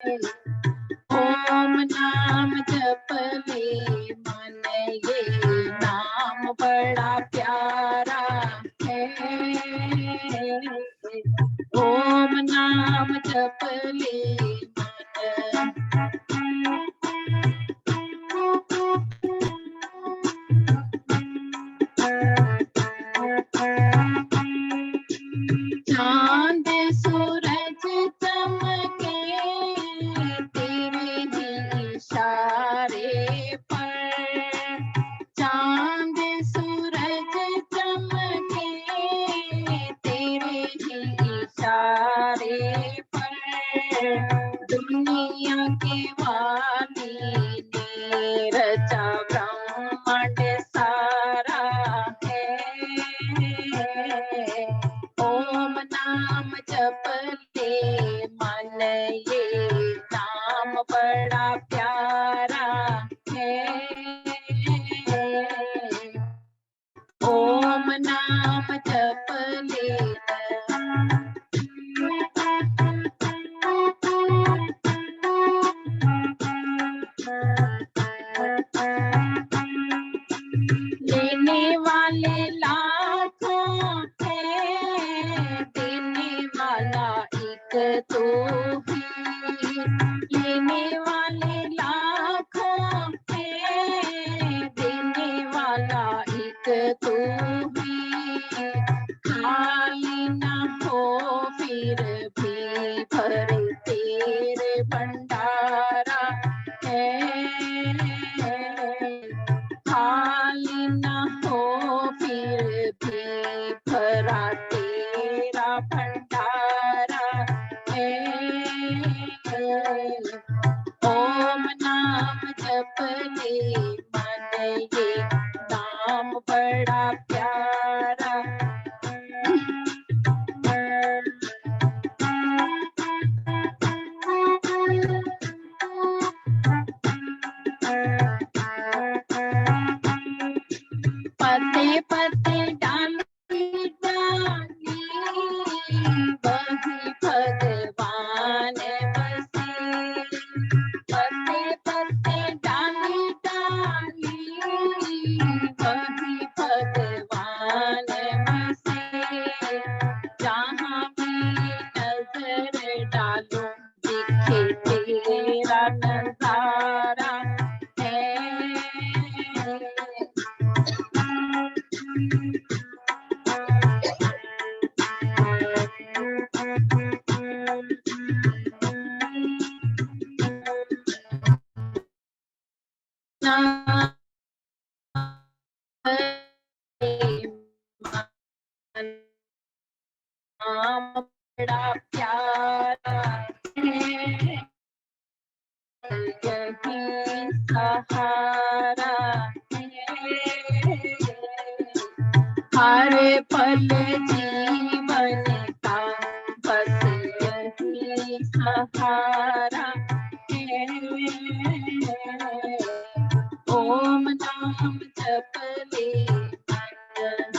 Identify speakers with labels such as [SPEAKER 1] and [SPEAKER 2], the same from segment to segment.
[SPEAKER 1] ओम नाम जप ले मन, ये नाम बड़ा प्यारा है। ओम नाम जप ले मन, चांद सूरज चमके तेरे ही इशारे पर, चांद सूरज चमके तेरे ही इशारे पर, दुनिया के वाली ने रचा ब्रह्मांड सारा है। ओम नाम जप ले मन, ये नाम बड़ा प्यारा है। ओम नाम जप ले लेने वाले लाखों है, देने वाला एक तू ही। लेने वाले लाखों है, देने वाला एक तू ही। खाली ना हो फिर भी भरे तेरे भंडारा है। खाली ना हो फिर भी भरा तेरा भंडारा है। ओम नाम जप ले मन, ये नाम बड़ा प्यारा। पते पते डाली डाली वही भगवान बसे। पते पते डाली डाली वही भगवान बसे। जहाँ भी नजर डालो दिखे तेरा नजारा है। नाम बड़ा प्यारा है, यही सहारा है। हर पल जीवन का बस यही सहारा है। ओम नाम जप ले मन,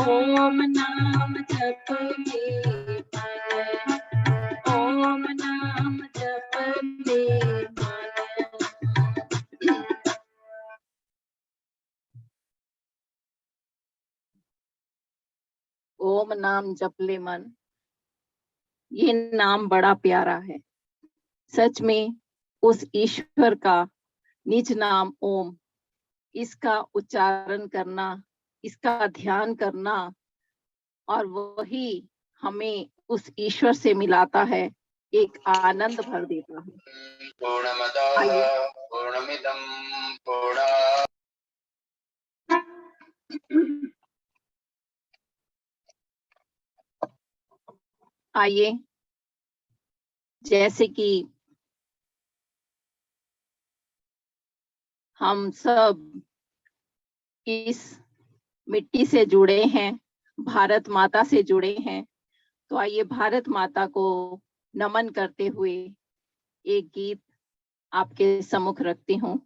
[SPEAKER 1] ओम नाम जप ले मन, ओम नाम जप ले मन। ओम नाम जप ले मन, ये नाम बड़ा प्यारा है। सच में उस ईश्वर का निज नाम ओम, इसका उच्चारण करना, इसका ध्यान करना, और वही हमें उस ईश्वर से मिलाता है, एक आनंद भर देता है।
[SPEAKER 2] पूर्णमिदं पूर्णात्
[SPEAKER 1] आइए, जैसे कि हम सब इस मिट्टी से जुड़े हैं, भारत माता से जुड़े हैं, तो आइए भारत माता को नमन करते हुए एक गीत आपके सम्मुख रखती हूँ।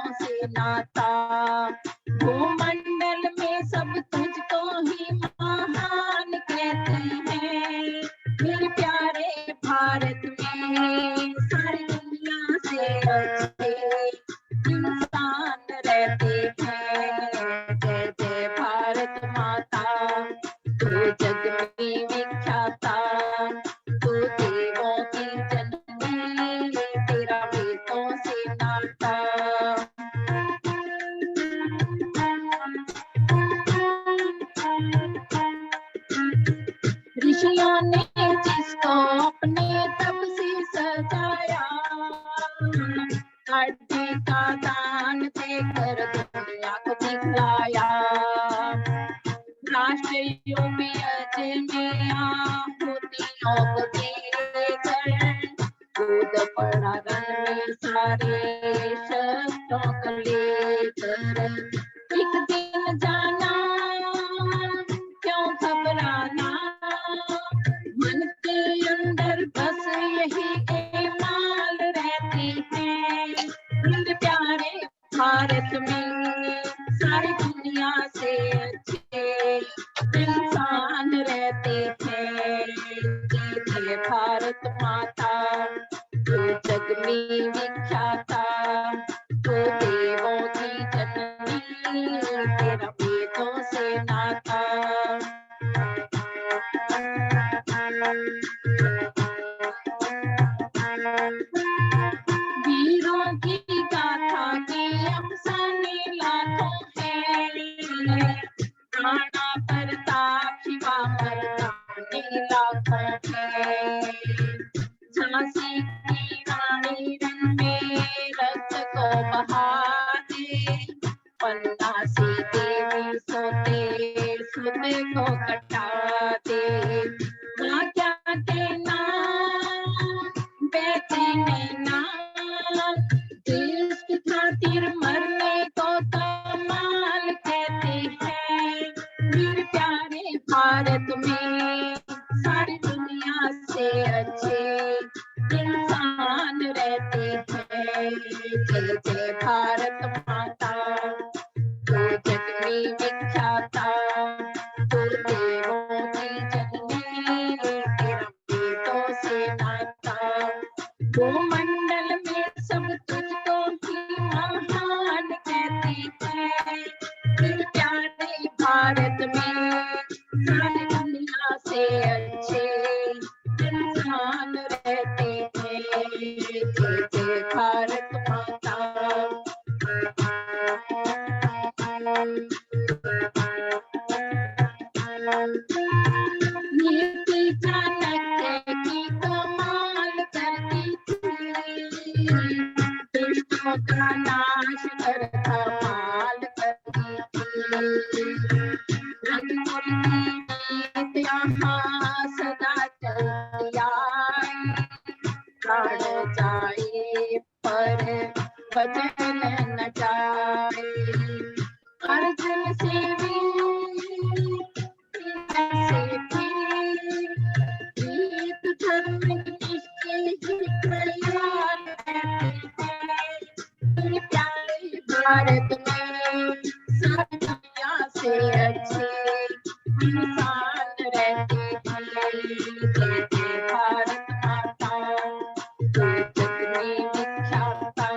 [SPEAKER 1] वेदों से नाता, भूमंडल में सब तुझको ही महान कहते हैं। मेरे प्यारे भारत में सारी दुनिया से अच्छे इंसान रहते हैं। जय जय भारत माता, तू जग में विख्याता, तू देवों की जननी, तेरा वेदों से नाता। ऋषियों ने जिसको अपने तप से सजाया, हड्डी का दान देकर दुनिया को दिखलाया। राष्ट्रीय में अजय आहुतियों को देकर कूद पड़ा रण में सारे शस्त्रों को लेकर। एक दिन जाना क्यों घबराना, मन के अंदर बस यही ईमान रहते हैं। मेरे प्यारे भारत में सारी दुनिया से अच्छे इंसान रहते हैं। जय जय भारत माता, तू जग में विख्याता, तू देवों की जननी, तेरा वेदों से नाता। वीरों की गाथा के अफसाने लाखों हैं, राणा प्रताप शिवा मर्दानी लाखों हैं। झांसी की रानी रन में रक्त को बहा दे, पन्ना से देवी सोते सोते को कटा दे। माँ क्या कहना बेटे नैना, देश की खातिर मरने को कमाल कहते हैं। मेरे प्यारे भारत में सारी दुनिया से अच्छे इंसान रहते हैं। जय जय भारत माता, तू जग में विख्याता, तू देवों की जननी, तेरा वेदों से नाता। भूमंडल में सब तुझको ही महान कहते हैं। मेरे प्यारे भारत में सारी दुनिया से अच्छे इंसान रहते हैं। जय जय भारत माता। नीति चाणक्य की कमाल करती थी, दुष्टों का नाश कर धमाल करती थी। रंगों की नीतियाँ सदा चलती आई, प्राण जाए पर वचन न जाए। अर्जुन से भी धर्म निष्ठे ही तैयार रहते हैं। प्यारे भारत में सब दुनिया से अच्छे इंसान रहते हैं। जय जय भारत माता, तू जग में विख्याता,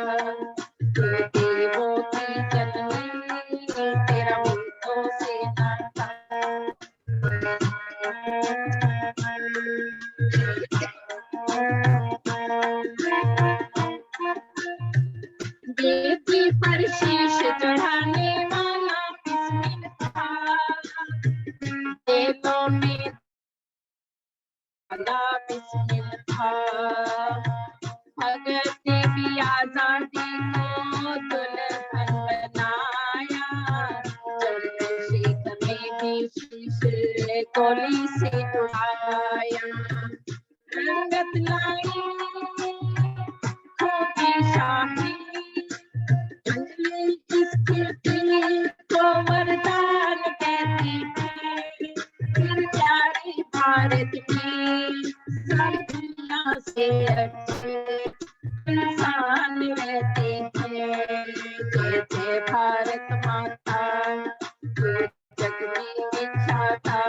[SPEAKER 1] तू देवों की जननी, तेरा वेदों से नाता। देवी पर शीश चढ़ाने वाला बिस्मिल था, देवों में वाला बिस्मिल था। भगत ने भी आजादी को दुल्हन बनाया, चंद्रशेखर ने भी शीश गोली से उड़ाया। रंगत लाई खोटी शाही, इसके दिल को वरदान कहती है। मेरे प्यारे भारत में सारी दुनिया से अच्छे इंसान रहते हैं। भारत माता, तू जग में विख्याता,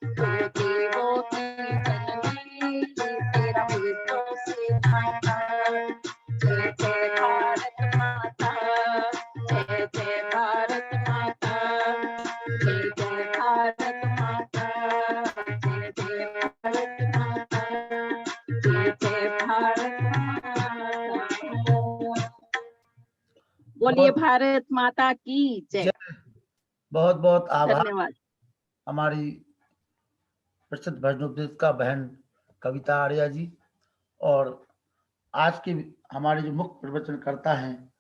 [SPEAKER 1] तू देवों की जननी, तेरा वेदों से नाता। जय जय भारत माता, जय जय भारत माता, जय जय भारत माता, जय जय भारत माता, जय जय भारत माता। बोलिए
[SPEAKER 3] बहुत
[SPEAKER 1] भारत माता की जय।
[SPEAKER 3] बहुत बहुत आभार
[SPEAKER 1] धन्यवाद।
[SPEAKER 3] हमारी प्रसिद्ध भजनोपदेशिका बहन कविता आर्या जी। और आज के हमारे जो मुख्य प्रवचनकर्ता हैं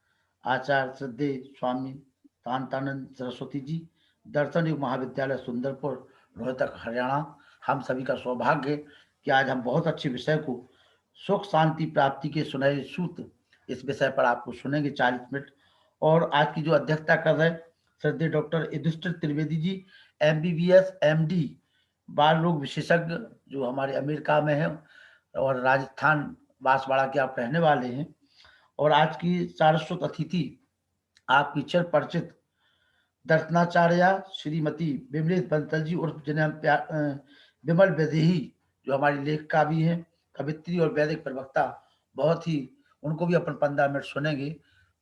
[SPEAKER 3] आचार्य श्रद्धेय स्वामी शांतानंद सरस्वती जी, दर्शन युग महाविद्यालय सुंदरपुर, रोहतक, हरियाणा। हम सभी का सौभाग्य है कि आज हम बहुत अच्छे विषय को, सुख शांति प्राप्ति के सुनहरे सूत्र, इस विषय पर आपको सुनेंगे 40 मिनट। और आज की जो अध्यक्षता कर रहे श्रद्धेय doctor Yudhishthir Trivedi ji, MBBS MD, बाल रोग विशेषज्ञ, जो हमारे अमेरिका में है और राजस्थान बांसवाड़ा के आप रहने वाले हैं। और आज की सारस्वत अतिथि आपकी चिर परिचित दर्शनाचार्य श्रीमती विमलेश बंसल जी उर्फ जिन्हें हम विमल वैदेही, जो हमारी लेखिका भी हैं, कवित्री और वैदिक प्रवक्ता। बहुत ही उनको भी अपन 15 मिनट सुनेंगे।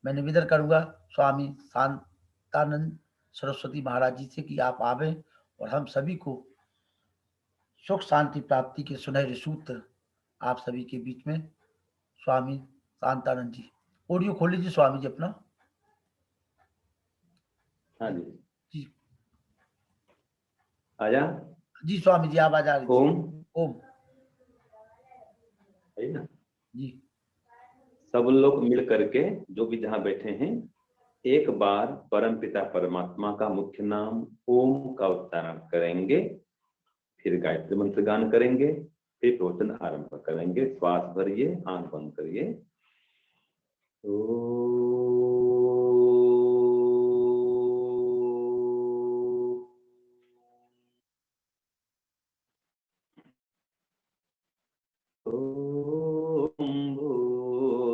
[SPEAKER 3] मैं निवेदन करूंगा स्वामी शांतानंद सरस्वती महाराज जी से कि आप आवे और हम सभी को सुख शांति प्राप्ति के सुनहरे सूत्र आप सभी के बीच में। स्वामी शांतानंद जी, ऑडियो खोल लीजिए स्वामी जी अपना।
[SPEAKER 4] हाँ जी
[SPEAKER 3] जी
[SPEAKER 4] आया
[SPEAKER 3] जी स्वामी जी, आवाज आ रही थी।
[SPEAKER 4] ओम
[SPEAKER 3] ओम
[SPEAKER 4] है ना।
[SPEAKER 3] जी।
[SPEAKER 4] सब लोग मिल करके जो भी जहाँ बैठे हैं, एक बार परम पिता परमात्मा का मुख्य नाम ओम का उच्चारण करेंगे, फिर गायत्री मंत्र गान करेंगे, फिर प्रवचन आरंभ करेंगे। श्वास भरिए, आंख बंद करिए। ओम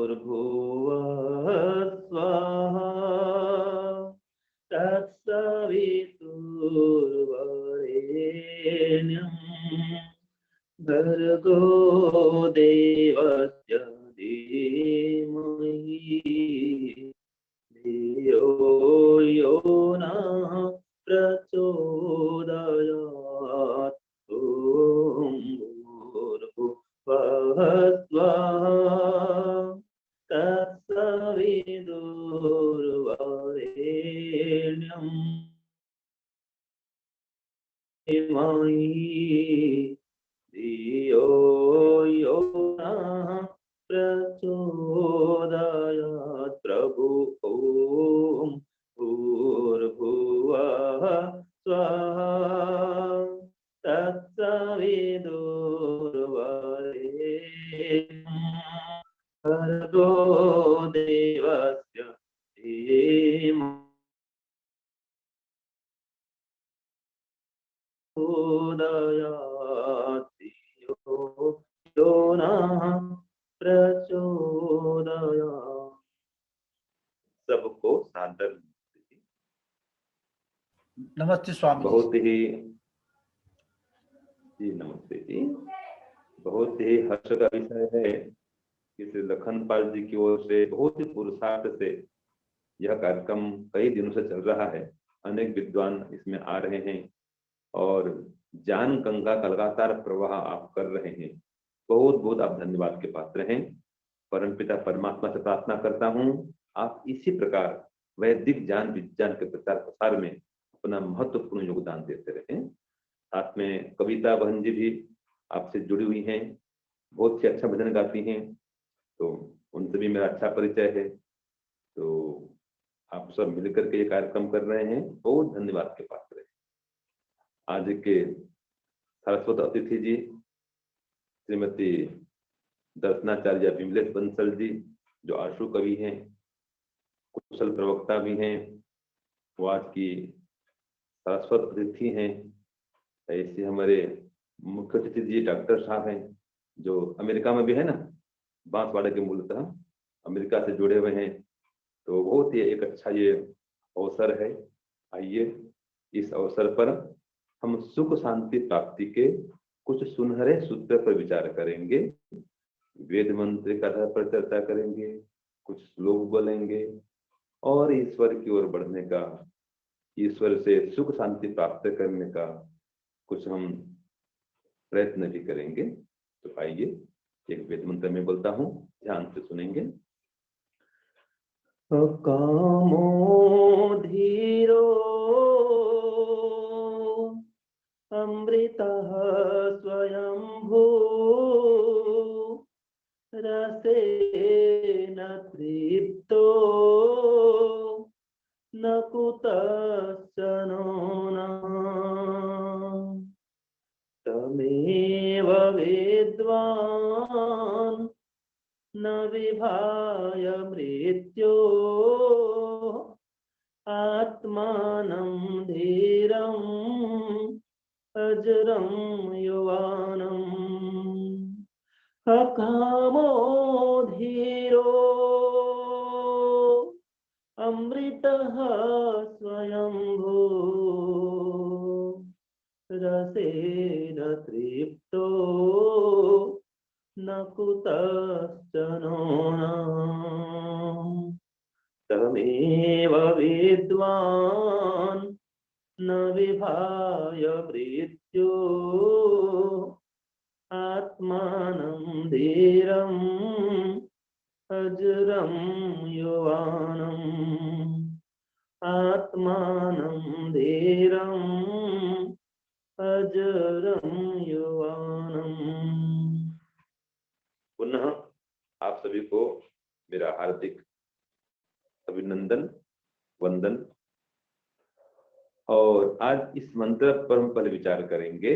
[SPEAKER 4] भूर्भुवः स्वः तत्सवितुर्वरेण्यं भर्गो देवस्य धीमहि धियो यो नः प्रचोदयात्। ॐ भूर्भुवः स्वः तत्सवितुर्वरेण्यं धीमहि धियो यो नः प्रचोदयात्। प्रभु ॐ भूर्भुवः स्वः तत्सवितुर्वरेण्यं भर्गो देवस्य धीमहि प्रचोदयात्। यो नः प्रचोदयात्। सबको सादर
[SPEAKER 3] नमस्ते स्वामी जी।
[SPEAKER 4] बहुत ही जी नमस्ते जी। बहुत ही हर्ष का विषय है कि श्री लखनपाल जी की ओर से बहुत ही पुरुषार्थ से यह कार्यक्रम कई दिनों से चल रहा है। अनेक विद्वान इसमें आ रहे हैं और ज्ञान गंगा का लगातार प्रवाह आप कर रहे हैं। बहुत बहुत आप धन्यवाद के पात्र हैं। परमपिता परमात्मा से प्रार्थना करता हूँ आप इसी प्रकार वैदिक ज्ञान विज्ञान के प्रचार प्रसार में अपना महत्वपूर्ण योगदान देते रहें। साथ में कविता बहन जी भी आपसे जुड़ी हुई हैं, बहुत ही अच्छा भजन गाती हैं, तो उनसे भी मेरा अच्छा परिचय है। तो आप सब मिलकर के ये कार्यक्रम कर रहे हैं, बहुत धन्यवाद के पात्र हैं। आज के सरस्वत अतिथि जी श्रीमती दर्शनाचार्य विमलेश बंसल जी, जो आशु कवि हैं, कुशल प्रवक्ता भी हैं, वो आज की सरस्वत अतिथि हैं। ऐसे हमारे मुख्य अतिथि जी डॉक्टर साहब हैं, जो अमेरिका में भी है ना, बांसवाड़ा के मूलतः अमेरिका से जुड़े हुए हैं। तो बहुत ही एक अच्छा ये अवसर है। आइए इस अवसर पर हम सुख शांति प्राप्ति के कुछ सुनहरे सूत्र पर विचार करेंगे। वेद मंत्र कथा पर चर्चा करेंगे, कुछ श्लोक बोलेंगे और ईश्वर की ओर बढ़ने का, ईश्वर से सुख शांति प्राप्त करने का कुछ हम प्रयत्न भी करेंगे। तो आइए एक वेद मंत्र में बोलता हूं, ध्यान से सुनेंगे। कामो धीरो अमृतः स्वयंभू रसेन तृप्तो न कुतश्चन तमेव वेद्वान् न विभाय मृत्यो आत्मानं धीरम् अजरं युवानम्। अकामो धीरो अमृतः स्वयंभू रसेन तृप्तो न कुतश्चन तमेव विद्वान् न विभाय मृत्यो आत्मानं धीरम् अजरं युवानम्। आत्मानं धीरम् अजरं युवानम्। पुनः आप सभी को मेरा हार्दिक अभिनंदन, वंदन। और आज इस मंत्र पर हम पहले विचार करेंगे।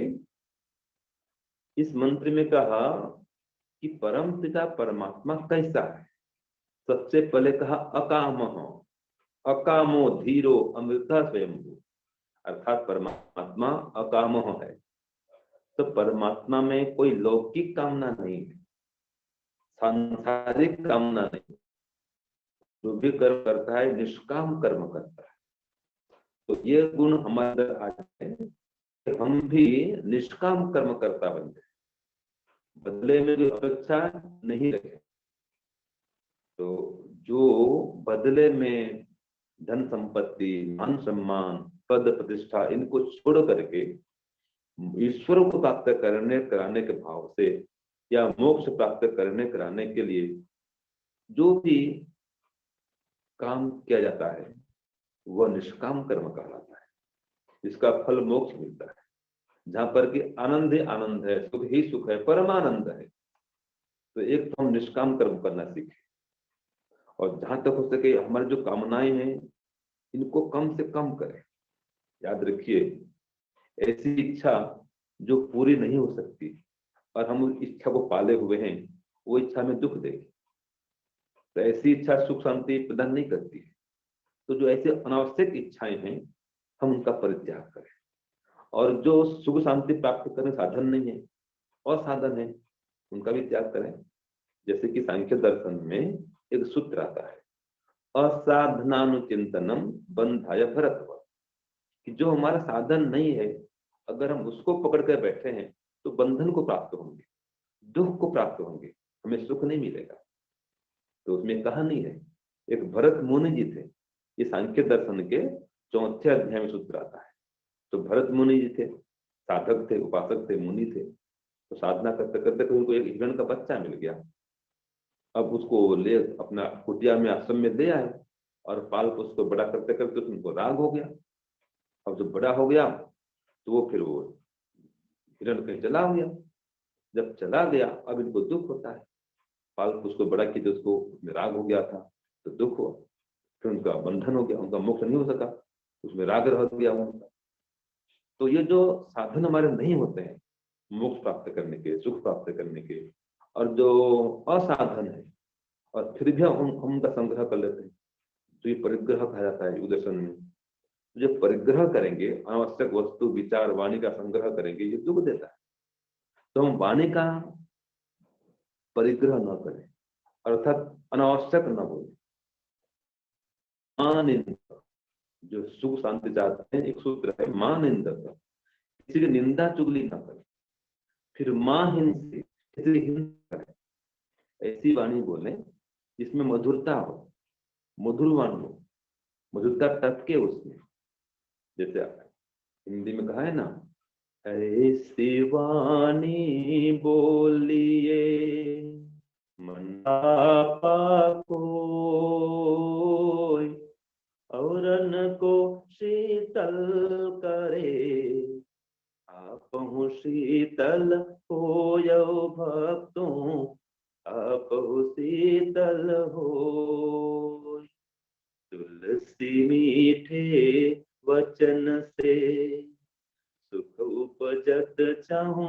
[SPEAKER 4] इस मंत्र में कहा कि परम पिता परमात्मा कैसा है। सबसे पहले कहा अकामः, अकामो धीरो अमृतः स्वयंभू, अर्थात परमात्मा अकामः है। तो परमात्मा में कोई लौकिक कामना नहीं है, सांसारिक कामना नहीं। जो भी कर्म करता है निष्काम कर्म करता है। तो ये गुण हमारे अंदर आ जाए कि हम भी निष्काम कर्म करता बन जाए, बदले में जो अपेक्षा नहीं रखे। तो जो बदले में धन संपत्ति, मान सम्मान, पद प्रतिष्ठा, इनको छोड़ करके ईश्वर को प्राप्त कराने के भाव से या मोक्ष प्राप्त कराने के लिए जो भी काम किया जाता है वह निष्काम कर्म कहलाता है। इसका फल मोक्ष मिलता है, जहां पर कि आनंद ही आनंद है, सुख ही सुख है, परमानंद है। तो एक तो हम निष्काम कर्म करना सीखें, और जहां तक हो सके हमारी जो कामनाएं हैं इनको कम से कम करें। याद रखिए, ऐसी इच्छा जो पूरी नहीं हो सकती और हम उस इच्छा को पाले हुए हैं, वो इच्छा में दुख देगी। तो ऐसी इच्छा सुख शांति प्रदान नहीं करती है। तो जो ऐसे अनावश्यक इच्छाएं हैं हम उनका परित्याग करें, और जो सुख शांति प्राप्त करने साधन नहीं है और साधन है उनका भी त्याग करें। जैसे कि सांख्य दर्शन में एक सूत्र आता है, असाधनानुचिंतनम बंधाय भरतवत्, कि जो हमारा साधन नहीं है अगर हम उसको पकड़ कर बैठे हैं तो बंधन को प्राप्त होंगे, दुख को प्राप्त होंगे, हमें सुख नहीं मिलेगा। तो उसमें कहानी है, एक भरत मुनि जी थे। ये सांख्य दर्शन के 4थे अध्याय में सूत्र आता है। तो भरत मुनि जी थे, साधक थे, उपासक थे, मुनि थे। तो साधना करते करते उनको एक हिरण का बच्चा मिल गया। अब उसको ले अपना कुटिया में, आश्रम में ले आए और पाल को उसको बड़ा करते करते उनको राग हो गया। अब जब बड़ा हो गया तो वो फिर वो हिरण कहीं चला गया। जब चला गया अब इनको दुख होता है। पाल को उसको बड़ा किया तो उसको उसमें राग हो गया था तो दुख हुआ, फिर उनका बंधन हो गया, उनका मोक्ष नहीं हो सका, उसमें राग रह गया उनका। तो ये जो साधन हमारे नहीं होते हैं मोक्ष प्राप्त करने के, सुख प्राप्त करने के, और जो असाधन है और फिर भी हम उनका संग्रह कर लेते हैं, तो ये परिग्रह कहा जाता है युग दर्शन में। जो परिग्रह करेंगे, अनावश्यक वस्तु विचार वाणी का संग्रह करेंगे, ये दुख देता है। तो हम वाणी का परिग्रह न करें, अर्थात अनावश्यक न बोले, जो सुख शांति चाहते हैं, एक सूत्र है मां निंदक, किसी की निंदा चुगली ना करे। फिर मां हिंसे, किसी की हिंसा करे। ऐसी वाणी बोले जिसमें मधुरता हो, मधुर वाणी हो, मधुरता टपके उसमें। जैसे हिंदी में कहा है ना, ऐसी वाणी बोलिए मन आपा कोई, और न को शीतल करे, आपहु शीतल होयौ भक्तों, आपहु शीतल होय। तुलसी मीठे वचन से सुख उपजत चाहूं,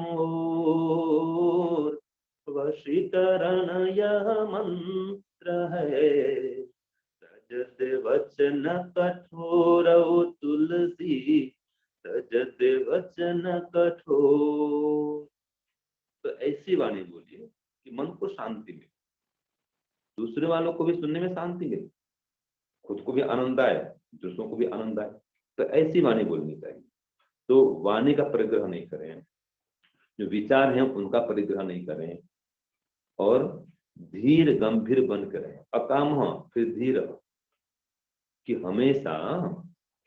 [SPEAKER 4] वशीकरण यह मंत्र है, सजत वचन कठोर तुलसी, सजत वचन कठोर। तो ऐसी वाणी बोलिए कि मन को शांति मिले, दूसरे वालों को भी सुनने में शांति मिले, खुद को भी आनंद आए, दूसरों को भी आनंद आए। तो ऐसी वाणी बोलनी चाहिए। तो वाणी का परिग्रह नहीं करें, जो विचार हैं उनका परिग्रह नहीं करें, और धीर गंभीर बन कर रहें। अकाम फिर धीर, कि हमेशा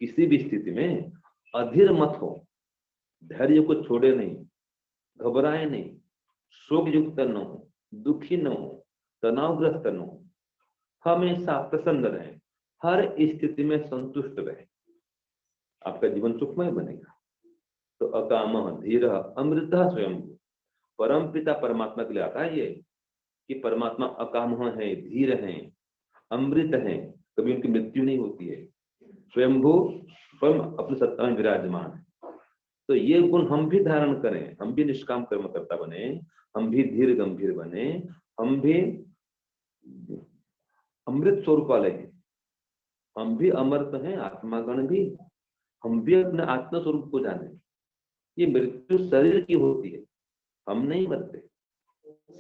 [SPEAKER 4] किसी भी स्थिति में अधीर मत हो, धैर्य को छोड़े नहीं, घबराए नहीं, शोक युक्त न हो, दुखी न हो, तनावग्रस्त न हो, हमेशा प्रसन्न रहे, हर स्थिति में संतुष्ट रहे, आपका जीवन सुखमय बनेगा। तो अकाम धीर अमृत स्वयं, परम पिता परमात्मा के लिए आता है ये, कि परमात्मा अकाम है, धीर है, अमृत है, कभी उनकी मृत्यु नहीं होती है, स्वयंभू स्वयं अपनी सत्ता में विराजमान है। तो ये गुण हम भी धारण करें, हम भी निष्काम कर्मकर्ता बने, हम भी धीर गंभीर बने, हम भी अमृत स्वरूप वाले हैं, हम भी अमृत हैं, आत्मागण भी, हम भी अपने आत्म स्वरूप को जाने। ये मृत्यु शरीर की होती है, हम नहीं मरते,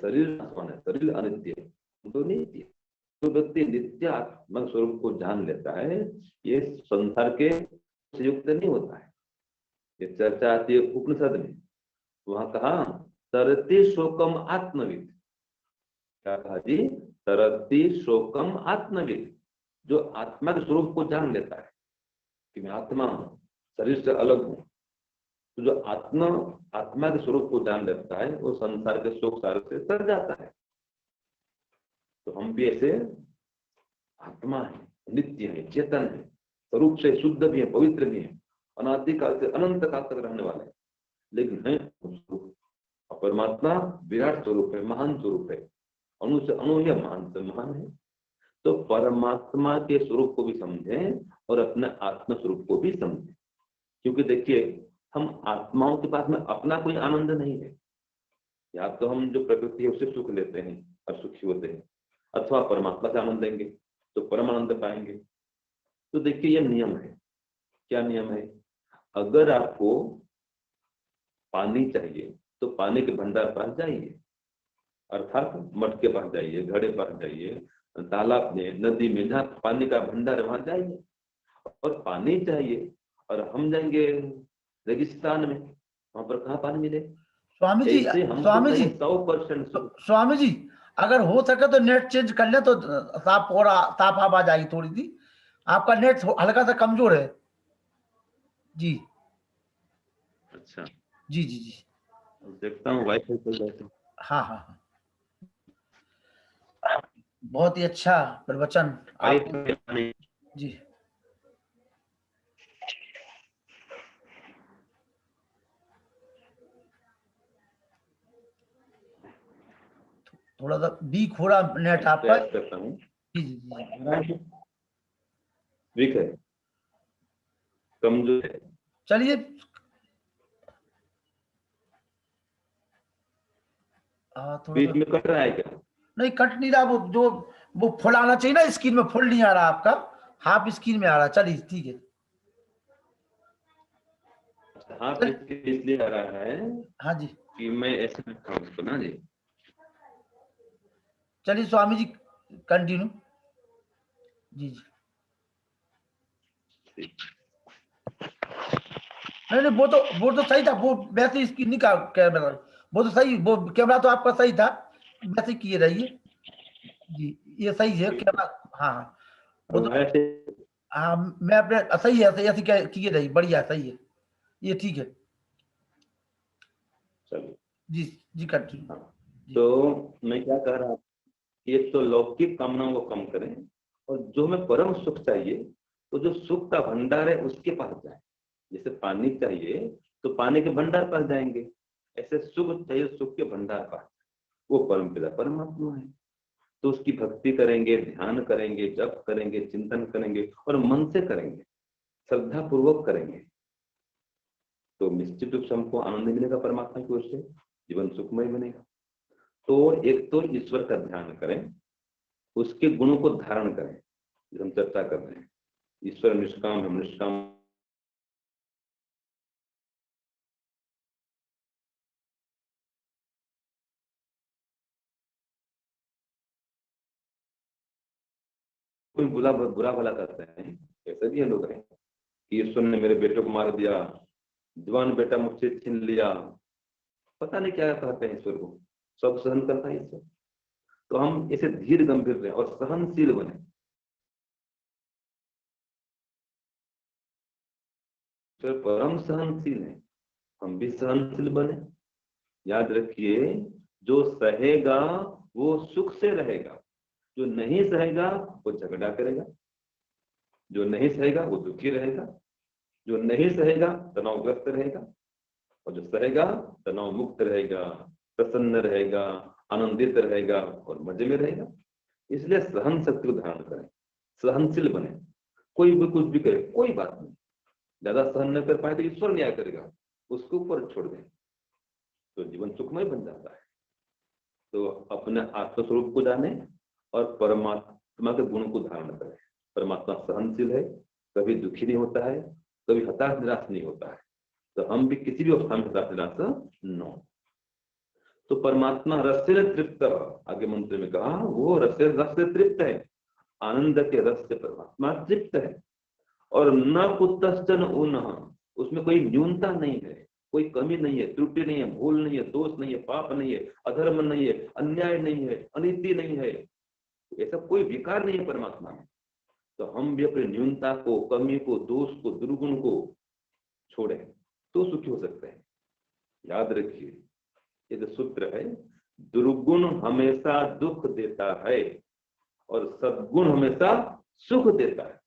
[SPEAKER 4] शरीर नाशवान है, शरीर अनित्य है, तो नित्य। तो व्यक्ति नित्य आत्मा स्वरूप को जान लेता है, ये संसार के संयुक्त नहीं होता है। ये चर्चा आती है उपनिषद में, वहां कहा तरति शोकम आत्मविद। क्या कहा जी? तरति शोकम आत्मविद, जो आत्मा के स्वरूप को जान लेता है कि मैं आत्मा हूं, शरीर से अलग हूं। तो जो आत्मा के स्वरूप को जान लेता है, वो संसार के शोक सागर से तर जाता है। तो हम भी ऐसे आत्मा है, नित्य है, चेतन है, स्वरूप से शुद्ध भी है, पवित्र भी है, अनादिकाल से अनंत काल तक रहने वाले, लेकिन है परमात्मा विराट स्वरूप है, महान स्वरूप है, अणु से अणु है, महान से महान है। तो परमात्मा के स्वरूप को भी समझें और अपने आत्म स्वरूप को भी समझें। क्योंकि देखिए, हम आत्माओं के पास में अपना कोई आनंद नहीं है, या तो हम जो प्रकृति है उससे सुख लेते हैं और सुखी होते हैं, अथवा परमात्मा से आनंद लेंगे तो परम आनंद पाएंगे। तो देखिए, यह नियम है। क्या नियम है? अगर आपको पानी चाहिए तो पानी के भंडार पास जाइए, अर्थात मट के पास जाइए, घड़े पास जाइए, तालाब में, नदी में, जहाँ पानी का भंडार है वहां जाइए। और पानी चाहिए और हम जाएंगे रेगिस्तान में, वहां पर कहाँ पानी मिले?
[SPEAKER 3] स्वामी जी,
[SPEAKER 4] ऐसे हमको
[SPEAKER 3] स्वामी जी,
[SPEAKER 4] 100%
[SPEAKER 3] स्वामी जी, अगर हो सके तो नेट चेंज कर ले तो साफ आवाज आएगी थोड़ी सी। आपका नेट हल्का सा कमजोर है जी।
[SPEAKER 4] अच्छा,
[SPEAKER 3] जी जी जी,
[SPEAKER 4] देखता हूँ वाईफाई चल जाता है।
[SPEAKER 3] हाँ हाँ हाँ, बहुत ही अच्छा प्रवचन आपने जी। थोड़ा सा वीक हो रहा नेट आपका।
[SPEAKER 4] प्रयास करता हूँ।
[SPEAKER 3] जी जी जी,
[SPEAKER 4] वीक है, कमजोर है।
[SPEAKER 3] चलिए थोड़ा
[SPEAKER 4] बीच
[SPEAKER 3] सा,
[SPEAKER 4] में कट रहा है क्या?
[SPEAKER 3] नहीं कट नहीं रहा, वो फुल आना चाहिए ना, स्क्रीन में फुल नहीं आ रहा आपका, हाफ स्क्रीन में आ रहा। चलिए ठीक है।
[SPEAKER 4] हाँ, इसलिए आ रहा है
[SPEAKER 3] हाँ जी,
[SPEAKER 4] कि मैं ऐसे रखा हूँ उसको ना जी।
[SPEAKER 3] चलिए स्वामी जी कंटिन्यू। जी जी, नहीं वो तो सही था, वो वैसे इसकी नहीं कहा कैमरा, वो तो सही, वो कैमरा तो आपका सही था, वैसे किए रहिए जी, ये सही है कैमरा। हाँ वो तो
[SPEAKER 4] ऐसे
[SPEAKER 3] हाँ, मैं अपने सही है, सही ऐसे किए रहिए, बढ़िया सही है, ये ठीक है
[SPEAKER 4] चलो।
[SPEAKER 3] जी। जी कंटिन्यू।
[SPEAKER 4] हाँ, तो मैं क्या कह रहा हूँ, एक तो लौकिक कामनाओं को कम करें, और जो हमें परम सुख चाहिए तो जो सुख का भंडार है उसके पास जाए। जैसे पानी चाहिए तो पानी के भंडार पास जाएंगे, ऐसे सुख चाहिए सुख के भंडार पास, वो परम पिता परमात्मा है। तो उसकी भक्ति करेंगे, ध्यान करेंगे, जप करेंगे, चिंतन करेंगे और मन से करेंगे, श्रद्धा पूर्वक करेंगे, तो निश्चित रूप से हमको आनंद मिलेगा परमात्मा की ओर से, जीवन सुखमय बनेगा। तो एक तो ईश्वर का ध्यान करें, उसके गुणों को धारण करें, जो हम चर्चा कर रहे हैं। ईश्वर निष्काम है, निष्काम कोई बुरा भला करते हैं, ऐसे भी लोग हैं कि ईश्वर ने मेरे बेटे को मार दिया, जवान बेटा मुझसे छीन लिया, पता नहीं क्या कहते हैं ईश्वर को, सब सहन करता है ईश्वर। तो हम इसे धीर गंभीर रहें और सहनशील बने। ईश्वर परम सहनशील है, हम भी सहनशील बने। याद रखिए, जो सहेगा वो सुख से रहेगा, जो नहीं सहेगा वो झगड़ा करेगा, जो नहीं सहेगा वो दुखी रहेगा, जो नहीं सहेगा तनावग्रस्त रहेगा, और जो सहेगा तनाव मुक्त रहेगा, प्रसन्न रहेगा, आनंदित रहेगा और मजे में रहेगा। इसलिए सहन शक्ति को धारण करें, सहनशील बने। कोई भी कुछ भी करे कोई बात नहीं, ज्यादा सहन न कर पाए तो ईश्वर न्याय करेगा, उसके ऊपर छोड़ दें तो जीवन सुखमय बन जाता है। तो अपने आत्मस्वरूप को जाने और परमात्मा के गुण को धारण करें। परमात्मा सहनशील है, कभी दुखी नहीं होता है, कभी हताश निराश नहीं होता है, तो हम भी किसी भी अवस्था में हताश निराश न हो। तो परमात्मा रस से तृप्त, आगे मंत्र में कहा, वो रस से तृप्त है, आनंद के रस से परमात्मा तृप्त है। और न कुतश्चन ऊन, उसमें कोई न्यूनता नहीं है, कोई कमी नहीं है, त्रुटि नहीं है, भूल नहीं है, दोष नहीं है, पाप नहीं है, अधर्म नहीं है, अन्याय नहीं है, अनीति नहीं है, ऐसा कोई विकार नहीं है परमात्मा में। तो हम भी अपनी न्यूनता को, कमी को, दोष को, दुर्गुण को छोड़े तो सुखी हो सकते हैं। याद रखिए, ये जो सूत्र है, दुर्गुण हमेशा दुख देता है और सद्गुण हमेशा सुख देता है।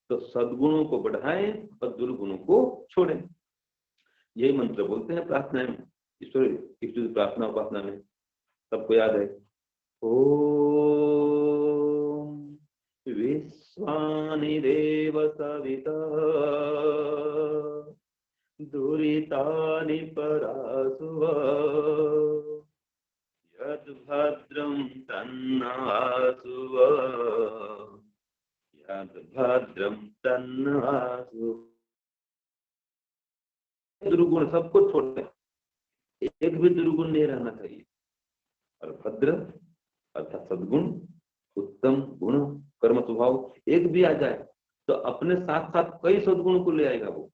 [SPEAKER 4] तो सद्गुणों को बढ़ाएं और दुर्गुणों को छोड़ें। यही मंत्र बोलते हैं प्रार्थना में, ईश्वर की प्रार्थना उपासना में, सबको याद है। ओम विश्वानि देव सविता दुरितानि परासुव यद् भद्रं तन्नासुव यद् भद्रं तन्नासु। दुर्गुण सबको छोड़ते, एक भी दुर्गुण नहीं रहना चाहिए। और भद्र अर्थात सद्गुण, उत्तम गुण, कर्म स्वभाव एक भी आ जाए तो अपने साथ साथ कई सद्गुण को ले आएगा वो,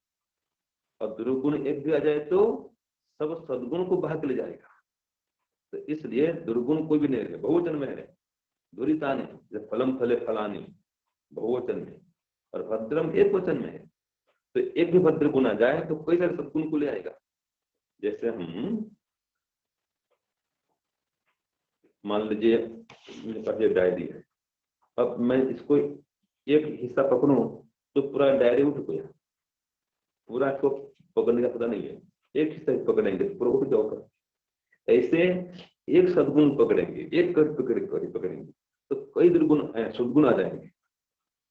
[SPEAKER 4] और दुर्गुण एक भी आ जाए तो सब सद्गुण को बहा के ले जाएगा। तो इसलिए दुर्गुण कोई भी नहीं रहे, बहुवचन में है, दुरितानि जैसे फलम फले फलानि बहुवचन में, और भद्रम एक वचन में है। तो एक भी भद्र गुण आ जाए तो कई सारे सद्गुण को ले आएगा। जैसे हम मान लीजिए मेरे पास ये डायरी है, अब मैं इसको एक हिस्सा पकड़ूं तो पूरा डायरी उठ गया, पूरा इसको पकड़ने का पता नहीं है, एक हिस्सा पकड़ेंगे तो पूरा उठ जाओगा। ऐसे एक सद्गुण पकड़ेंगे, एक कर पकड़ेंगे तो कई दुर्गुण सद्गुण आ जाएंगे।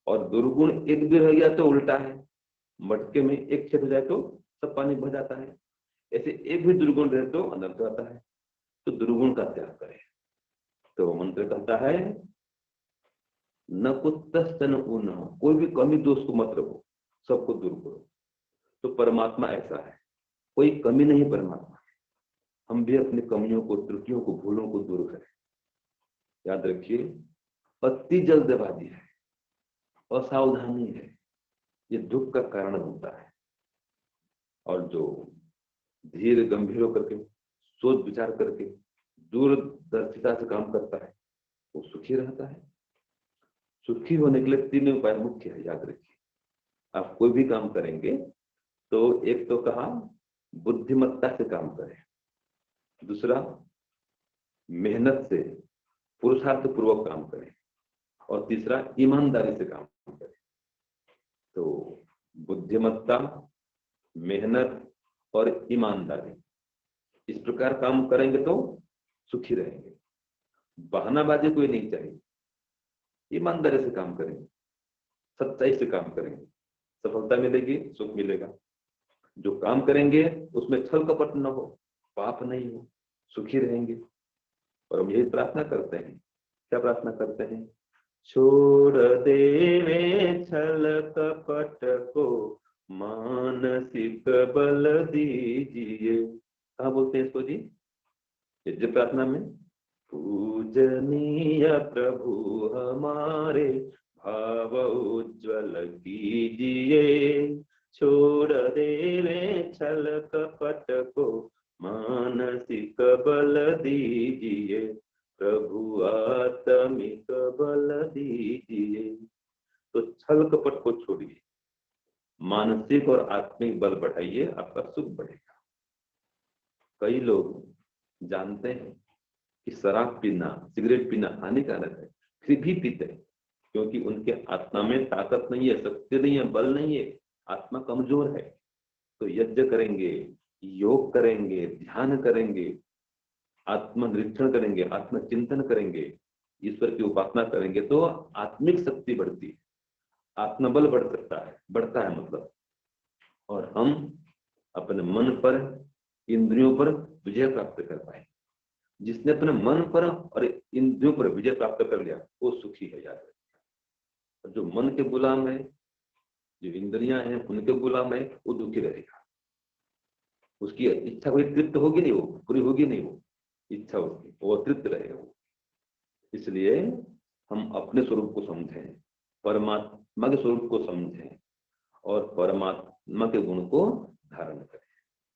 [SPEAKER 4] और दुर्गुण एक भी रह गया तो उल्टा है, मटके में एक छेद हो जाए तो सब पानी बह जाता है। ऐसे एक भी दुर्गुण रहे तो अनर्थ आता है। तो दुर्गुण का त्याग करें। तो मंत्र कहता है न कुतश्चन ऊन, कोई भी कमी दोष को मत रखो, सबको दूर करो। तो परमात्मा ऐसा है, कोई कमी नहीं परमात्मा। हम भी अपनी कमियों को, त्रुटियों को, भूलों को दूर करें। याद रखिए, अति जल्दबाजी है, असावधानी है, ये दुख का कारण बनता है। और जो धीर गंभीर होकर के सोच विचार करके दूरदर्शिता से काम करता है वो सुखी रहता है। सुखी होने के लिए 3 उपाय मुख्य है, याद रखिए। आप कोई भी काम करेंगे तो एक तो कहा बुद्धिमत्ता से काम करें, दूसरा मेहनत से पुरुषार्थ पूर्वक काम करें, और तीसरा ईमानदारी से काम करें। तो बुद्धिमत्ता, मेहनत और ईमानदारी, इस प्रकार काम करेंगे तो सुखी रहेंगे। बहानाबाजी कोई नहीं चाहिए, ईमानदारी से काम करेंगे, सच्चाई से काम करेंगे, सफलता मिलेगी, सुख मिलेगा। जो काम करेंगे उसमें छल कपट न हो, पाप नहीं हो, सुखी रहेंगे। और हम यही प्रार्थना करते हैं। क्या प्रार्थना करते हैं? छोड़ देवे छल कपट को, मानसिक बल दीजिए। कहाँ बोलते हैं इसको जी? यज्ञ प्रार्थना में, पूजनीय प्रभु हमारे भाव उज्ज्वल कीजिए, छोड़ देवे छल कपट को, मानसिक बल दीजिए, प्रभु आत्मिक बल दीजिए। तो छल कपट को छोड़िए, मानसिक और आत्मिक बल बढ़ाइए, आपका सुख बढ़ेगा। कई लोग जानते हैं कि शराब पीना, सिगरेट पीना हानिकारक है, फिर भी पीते हैं, क्योंकि उनके आत्मा में ताकत नहीं है, शक्ति नहीं है, बल नहीं है, आत्मा कमजोर है। तो यज्ञ करेंगे, योग करेंगे, ध्यान करेंगे, आत्मनिरीक्षण करेंगे, आत्मचिंतन करेंगे, ईश्वर की उपासना करेंगे तो आत्मिक शक्ति बढ़ती है, आत्मबल बढ़ता है मतलब। और हम अपने मन पर, इंद्रियों पर विजय प्राप्त कर पाए। जिसने अपने मन पर और इंद्रियों पर विजय प्राप्त कर लिया वो सुखी है, याद रखिए। जो मन के गुलाम है, जो इंद्रियां हैं उनके गुलाम है, वो दुखी रहेगा। उसकी इच्छा कोई तृप्त होगी नहीं, वो पूरी होगी नहीं, वो इच्छा उसकी, वो तृप्त रहेगा वो। इसलिए हम अपने स्वरूप को समझें, परमात्मा के स्वरूप को समझें और परमात्मा के गुण को धारण करें।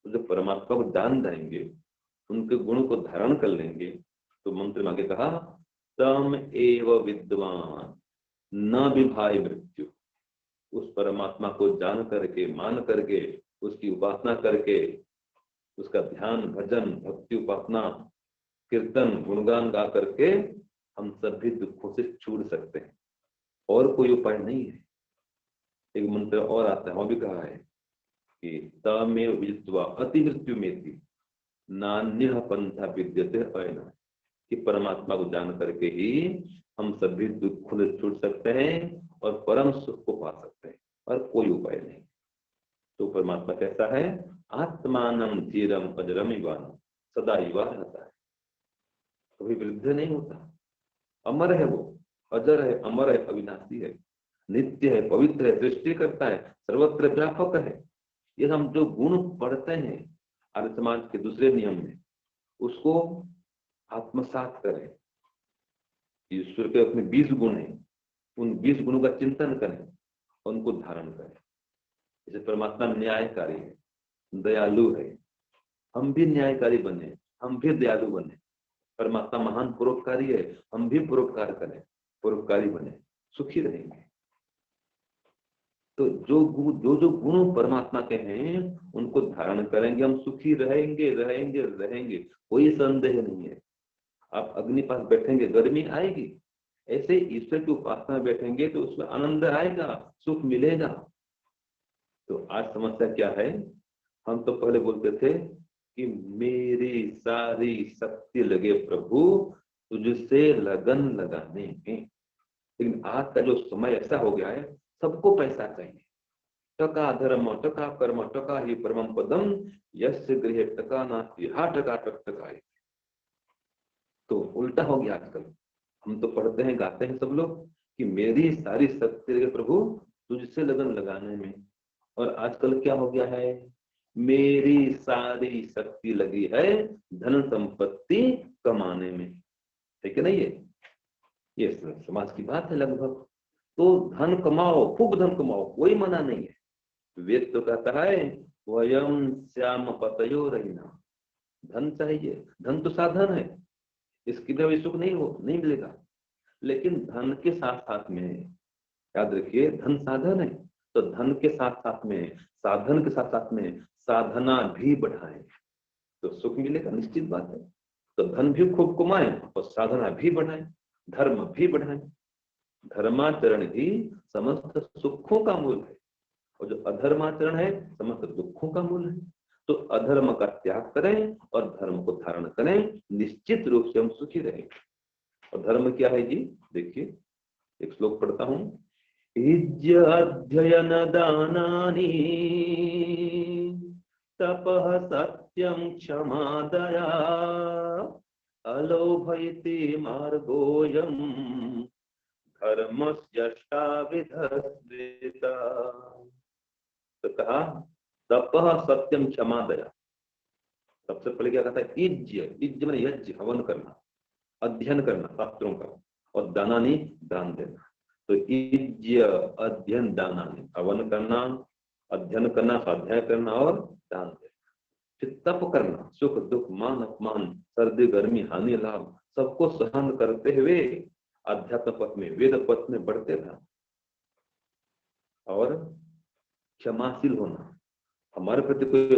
[SPEAKER 4] तो जब परमात्मा को दान देंगे, उनके गुणों को धारण कर लेंगे, तो मंत्र में आगे कहा, तम एव विद्वान न विभाय मृत्यु। उस परमात्मा को जान करके, मान करके, उसकी उपासना करके, उसका ध्यान, भजन, भक्ति, उपासना, कीर्तन, गुणगान गा करके हम सभी दुखों से छूट सकते हैं। और कोई उपाय नहीं है। एक मंत्र और आता है, वो भी कहा है कि तमेव विदित्वा अति मृत्यु में थी नान्य पंथा विद्यते अयना, कि परमात्मा को जान करके ही हम सभी दुखों से छूट सकते हैं और परम सुख को पा सकते हैं, और कोई उपाय नहीं। तो परमात्मा कैसा है? आत्मानम धीरम अजरम युवान, सदा युवा रहता है, कभी वृद्ध नहीं होता, अमर है वो, अजर है, अमर है, अविनाशी है, नित्य है, पवित्र है, सृष्टि करता है, सर्वत्र व्यापक है। ये हम जो गुण पढ़ते हैं आर्य समाज के दूसरे नियम में, उसको आत्मसात करें। ईश्वर के अपने 20 गुण हैं, उन 20 गुणों का चिंतन करें, उनको धारण करें। जैसे परमात्मा न्यायकारी है, दयालु है, हम भी न्यायकारी बने, हम भी दयालु बने। परमात्मा महान परोपकारी है, हम भी परोपकार करें, परोपकारी बने, सुखी रहेंगे। तो जो गुण परमात्मा के हैं उनको धारण करेंगे, हम सुखी रहेंगे, रहेंगे, रहेंगे, कोई संदेह नहीं है। आप अग्नि पास बैठेंगे, गर्मी आएगी, ऐसे ईश्वर की उपासना में बैठेंगे तो उसमें आनंद आएगा, सुख मिलेगा। तो आज समस्या क्या है? हम तो पहले बोलते थे कि मेरी सारी शक्ति लगे प्रभु तुझसे लगन लगाने में, लेकिन आज का जो समय ऐसा हो गया है, सबको पैसा चाहिए। टका धर्म टका कर्म टका ही परमम पदम, यस्य गृहे टका नास्ति हा टका टकाए। तो उल्टा हो गया आजकल। हम तो पढ़ते हैं, गाते हैं सब लोग कि मेरी सारी शक्ति लगे प्रभु तुझसे लगन लगाने में, और आजकल क्या हो गया है? मेरी सारी शक्ति लगी है धन संपत्ति कमाने में, ठीक है ना? ये समाज की बात है लगभग। तो धन कमाओ, खूब धन कमाओ, कोई मना नहीं है। वेद तो कहता है वयम श्याम पतयो रहीना, धन चाहिए, धन तो साधन है, इसकी भी सुख नहीं मिलेगा। लेकिन धन के साथ साथ में, याद रखिए, धन साधन है, तो धन के साथ साथ में, साधन के साथ साथ में साधना भी बढ़ाएं तो सुख मिलेगा, निश्चित बात है। तो धन भी खूब कमाएं और साधना भी बढ़ाएं, धर्म भी बढ़ाएं। धर्माचरण ही समस्त सुखों का मूल है, और जो अधर्माचरण है समस्त दुखों का मूल है। तो अधर्म का त्याग करें और धर्म को धारण करें, निश्चित रूप से हम सुखी रहेंगे। और धर्म क्या है जी? देखिए, एक श्लोक पढ़ता हूं। इज्य अध्ययन दानानि तपः सत्यं क्षमा दया अलोभ इति मार्गोऽयं धर्मस्यष्टाविधस्मृता। तो कहा तपः सत्यम क्षमा दया। सबसे पहले क्या कहता है? इज्य माने यज्ञ, हवन करना, अध्ययन करना शास्त्रों का, और दानानी, दान देना। तो इज्य अध्ययन दानानी, हवन करना, अध्ययन करना, स्वाध्याय करना और दान देना। फिर तप करना, सुख दुख मान अपमान, सर्दी गर्मी हानि लाभ सबको सहन करते हुए अध्यात्म पथ में, वेद पथ में बढ़ते रहना। और क्षमाशील होना, हमारे प्रति कोई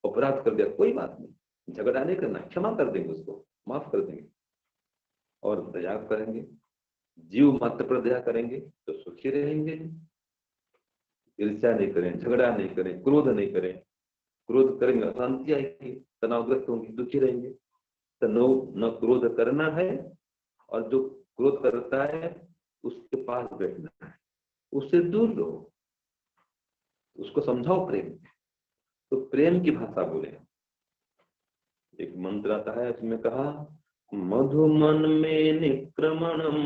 [SPEAKER 4] अपराध कर दिया, कोई बात नहीं, झगड़ा नहीं करना, क्षमा कर देंगे, उसको माफ कर देंगे। और दया करेंगे, जीव मात्र पर दया करेंगे तो सुखी रहेंगे। ईर्ष्या नहीं करें, झगड़ा नहीं करें, क्रोध नहीं करें। क्रोध करेंगे अशांति आएगी, तनावग्रस्त होंगे, दुखी रहेंगे। तो न क्रोध करना है, और जो क्रोध करता है उसके पास बैठना है, उससे दूर रहो, उसको समझाओ प्रेम। तो प्रेम की भाषा बोले। एक मंत्र आता है, उसमें कहा मधुमन में निक्रमणम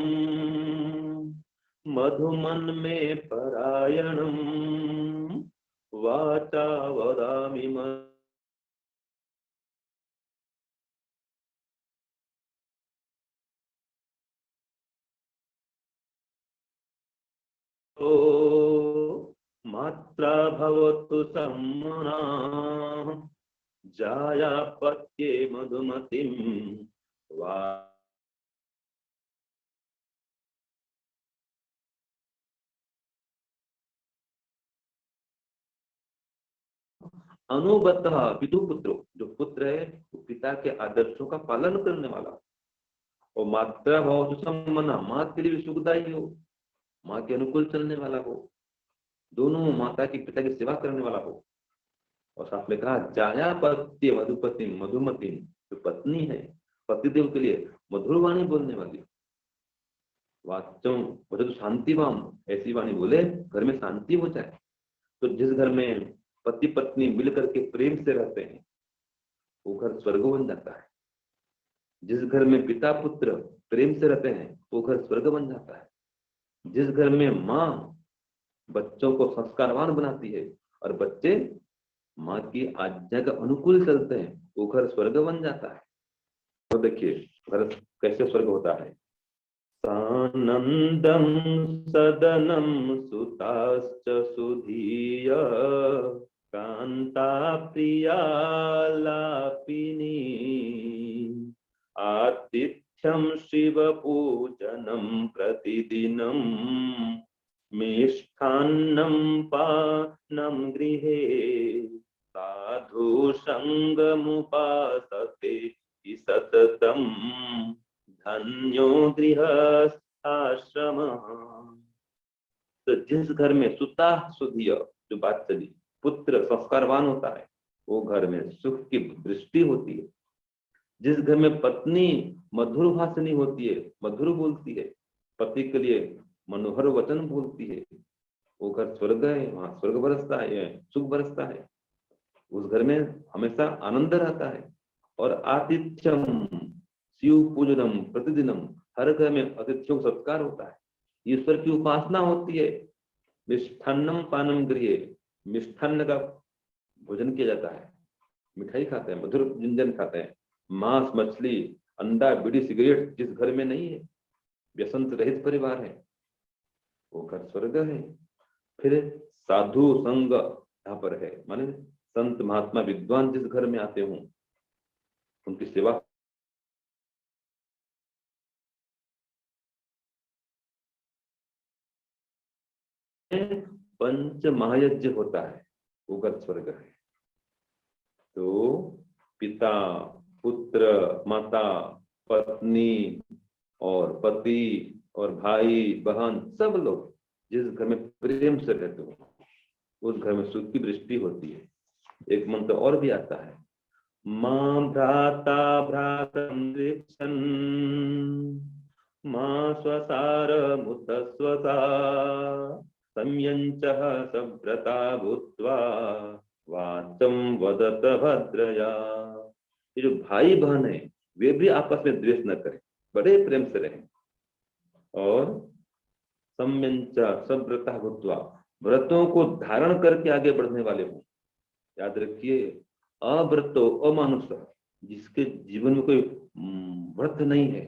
[SPEAKER 4] मधुमन में परायणम वाचा वदामि मात्रा भवतु सम्मना जाया पत्ये मधुमतिम वा अनुबतः विदुपुत्रो, जो पुत्र है वो पिता के आदर्शों का पालन करने वाला, और मात्रा भाव सम्मना, माँ के लिए भी सुखदायी हो, माँ के अनुकूल चलने वाला हो, दोनों माता की पिता की सेवा करने वाला हो। और साथ में कहा जाया पत्य मधुपति मधुमती, जो पत्नी है पतिदेव के लिए मधुर वाणी बोलने वाली, वाच्यम वजह शांतिवाम, ऐसी वाणी बोले घर में शांति हो जाए। तो जिस घर में पति पत्नी मिलकर के प्रेम से रहते हैं वो घर स्वर्ग बन जाता है। जिस घर में पिता पुत्र प्रेम से रहते हैं वो घर स्वर्ग बन जाता है। जिस घर में माँ बच्चों को संस्कारवान बनाती है और बच्चे माँ की आज्ञा के अनुकूल चलते हैं वो घर स्वर्ग बन जाता है। तो देखिए घर कैसे स्वर्ग होता है। सानंदम सदनम सुताश्च सुधीय कांता प्रिया लापिनी आतिथ्यम शिव पूजनम प्रतिदिनम मिष्ठान्नं पानं गृहे साधु संगमुपासते सततम धन्यो गृहस्थाश्रमः। तो जिस घर में सुता सुधिय, जो बात चली, पुत्र संस्कारवान होता है वो घर में सुख की दृष्टि होती है। जिस घर में पत्नी मधुर भाषणी होती है, मधुर बोलती है, पति के लिए मनोहर वचन बोलती है, वो घर स्वर्ग है, वहां स्वर्ग बरसता है, सुख बरसता है, उस घर में हमेशा आनंद रहता है। और आतिथ्यम शिव पूजनम प्रतिदिनम, हर घर में अतिथियों का सत्कार होता है, ईश्वर की उपासना होती है। मिष्ठान्नम पानम गृहे, मिष्ठान्न का भोजन किया जाता है, मिठाई खाते हैं, मधुर व्यंजन खाते हैं, मांस मछली अंडा बीड़ी सिगरेट जिस घर में नहीं है, व्यसन रहित परिवार है, वो घर स्वर्ग है। फिर साधु संग यहाँ पर है, माने संत महात्मा विद्वान जिस घर में आते हों उनकी सेवा पंच महायज्ञ होता है, वो घर स्वर्ग है। तो पिता, पुत्र, माता, पत्नी और पति और भाई बहन सब लोग जिस घर में प्रेम से रहते हो उस घर में सुख की वृष्टि होती है। एक मंत्र और भी आता है, मां भ्राता भ्रातरं वीक्षन् मां स्वसार मुत स्वसा संयंचः सव्रता भूत्वा वाचं वदत भद्रया। ये जो भाई बहन है वे भी आपस में द्वेष न करें, बड़े प्रेम से रहें। और संयंच सव्रता भूत्वा, व्रतों को धारण करके आगे बढ़ने वाले हों। याद रखिए, अव्रतो अमानुष, जिसके जीवन में कोई व्रत नहीं है,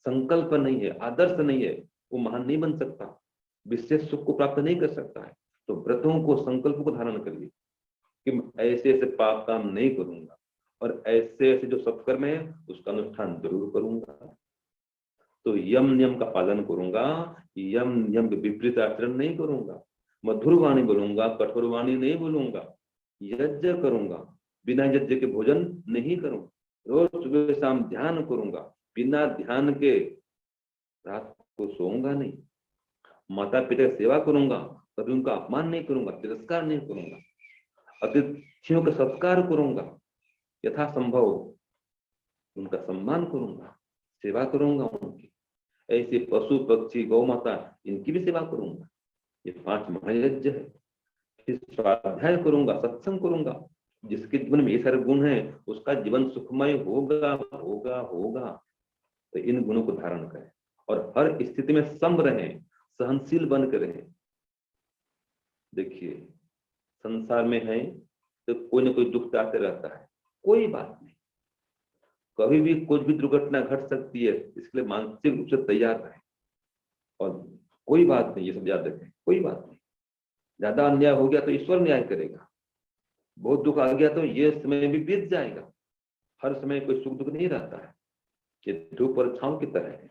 [SPEAKER 4] संकल्प नहीं है, आदर्श नहीं है, वो महान नहीं बन सकता, विशेष सुख को प्राप्त नहीं कर सकता है। तो व्रतों को, संकल्प को धारण करिए कि ऐसे ऐसे पाप काम नहीं करूंगा और ऐसे ऐसे जो सत्कर्म है उसका अनुष्ठान जरूर करूंगा। तो यम नियम का पालन करूंगा, यम नियम के विपरीत आचरण नहीं करूंगा, मधुर वाणी बोलूंगा, कठोर वाणी नहीं बोलूंगा, यज्ञ करूंगा, बिना यज्ञ के भोजन नहीं करूंगा, रोज सुबह शाम ध्यान करूंगा, बिना ध्यान के रात को सोऊंगा नहीं, माता पिता की सेवा करूंगा, कभी उनका अपमान नहीं करूंगा, तिरस्कार नहीं करूंगा, अतिथियों का सत्कार करूंगा, यथासंभव उनका सम्मान करूंगा, सेवा करूंगा उनकी। ऐसे पशु पक्षी गौ माता इनकी भी सेवा करूंगा। ये 5 महायज्ञ है। फिर स्वाध्याय करूंगा, सत्संग करूंगा। जिसके जीवन में ये सारे गुण हैं उसका जीवन सुखमय होगा होगा होगा। तो इन गुणों को धारण करें और हर स्थिति में सम रहें, सहनशील बनकर रहें। देखिए, संसार में है तो कोई ना कोई दुख आते रहता है, कोई बात नहीं, कभी भी कुछ भी दुर्घटना घट सकती है, इसके लिए मानसिक रूप से तैयार रहें। और कोई बात नहीं, ये सब याद रखें, कोई बात नहीं। ज्यादा अन्याय हो गया तो ईश्वर न्याय करेगा, बहुत दुख आ गया तो ये समय भी बीत जाएगा। हर समय कोई सुख दुख नहीं रहता है, ये धूप और छांव की तरह है।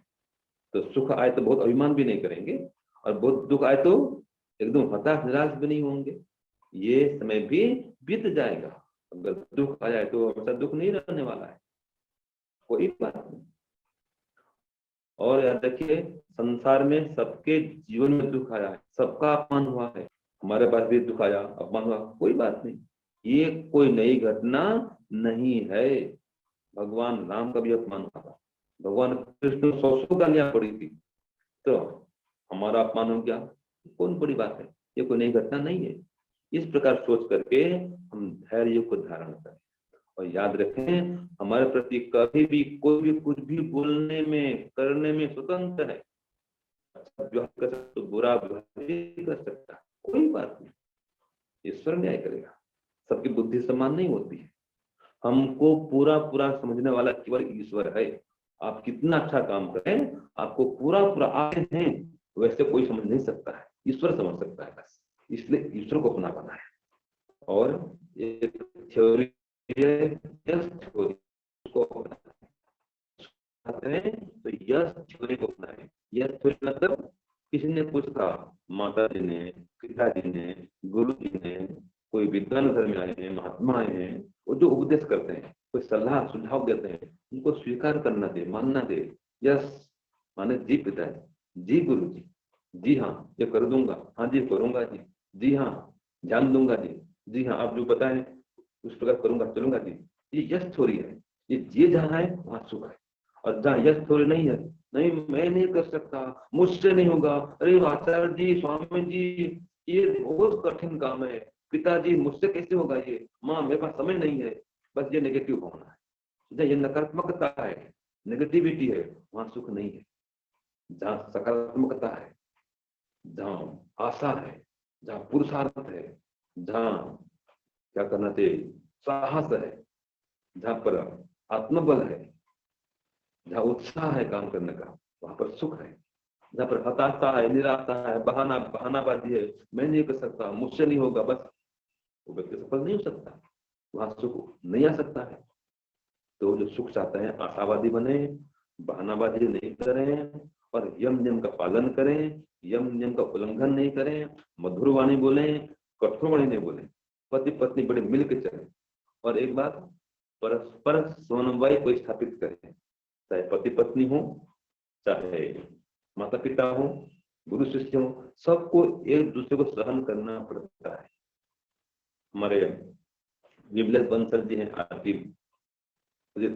[SPEAKER 4] तो सुख आए तो बहुत अभिमान भी नहीं करेंगे और बहुत दुख आए तो एकदम हताश निराश भी नहीं होंगे। ये समय भी बीत जाएगा। अगर दुख आ जाए तो हमेशा दुख नहीं रहने वाला है, कोई बात नहीं। और याद रखिए, संसार में सबके जीवन में दुख आया है, सबका अपमान हुआ है, हमारे पास भी दुख आया, अपमान हुआ, कोई बात नहीं, ये कोई नई घटना नहीं है। भगवान राम का भी अपमान हुआ था, भगवान कृष्ण 100 गालियां पड़ी थी, तो हमारा अपमान हो गया, कौन बड़ी बात है, ये कोई नई घटना नहीं है। इस प्रकार सोच करके हम धैर्य को धारण करें और याद रखें, हमारे प्रति कभी भी कोई भी कुछ भी बोलने में करने में स्वतंत्र है। अच्छा व्यवहार कर सकता तो बुरा व्यवहार भी कर सकता है, कोई बात नहीं, ईश्वर न्याय करेगा। सबकी बुद्धि समान नहीं होती है, हमको पूरा पूरा समझने वाला केवल ईश्वर है। आप कितना अच्छा काम करें, आपको पूरा पूरा आते हैं वैसे कोई समझ नहीं सकता है, ईश्वर समझ सकता है बस। इसलिए ईश्वर को अपना बना है। और एक थ्योरी उसको तो यश थ्योरी को अपनाएं। यश थ्योरी मतलब किसी ने पूछा, माता जी ने, पिताजी ने, गुरु जी ने, कोई विद्वान घर में आए हैं, महात्मा आए हैं, वो जो उपदेश करते हैं, कोई सलाह सुझाव देते हैं, उनको स्वीकार करना दे, मानना दे। यस माने जी पिताजी, जी गुरु जी, जी हाँ ये कर दूंगा, हाँ जी करूंगा जी, जी हाँ ध्यान दूंगा जी, जी हाँ आप जो बताएं उस प्रकार करूंगा, चलूंगा जी। ये यश थ्योरी है। ये जहाँ है वहां सुख है, और जहाँ यश थ्योरी नहीं है, नहीं मैं नहीं कर सकता, मुझसे नहीं होगा, अरे आचार्य जी, स्वामी जी ये बहुत कठिन काम है, पिताजी मुझसे कैसे होगा ये, माँ मेरे पास समय नहीं है, बस ये नेगेटिव भावना है, जहाँ ये नकारात्मकता है, नेगेटिविटी है, वहां सुख नहीं है। जहाँ सकारात्मकता है, जहाँ आशा है, जहाँ पुरुषार्थ है, जहाँ क्या करना चाहिए, साहस है, जहाँ पर आत्मबल है, जहाँ उत्साह है काम करने का, वहां पर सुख है। जहाँ पर हताशा है, निराशा है, बहानाबाजी है, मैं नहीं कर सकता, मुझसे नहीं होगा, बस वो व्यक्ति सफल नहीं हो सकता, वहां सुख नहीं आ सकता है। तो जो सुख चाहते हैं आशावादी बने, बहानाबाजी नहीं करें और यम नियम का पालन करें, यम नियम का उल्लंघन नहीं करें, मधुर वाणी बोले, कठोर वाणी नहीं बोले, पति पत्नी बड़े मिल के चले। और एक बात, परस्पर समन्वय को स्थापित करें, चाहे पति पत्नी हो, चाहे माता पिता हो, गुरु शिष्य हो, सबको एक दूसरे को सहन करना पड़ता है। हमारे विमलेश बंसल जी हैं, आरती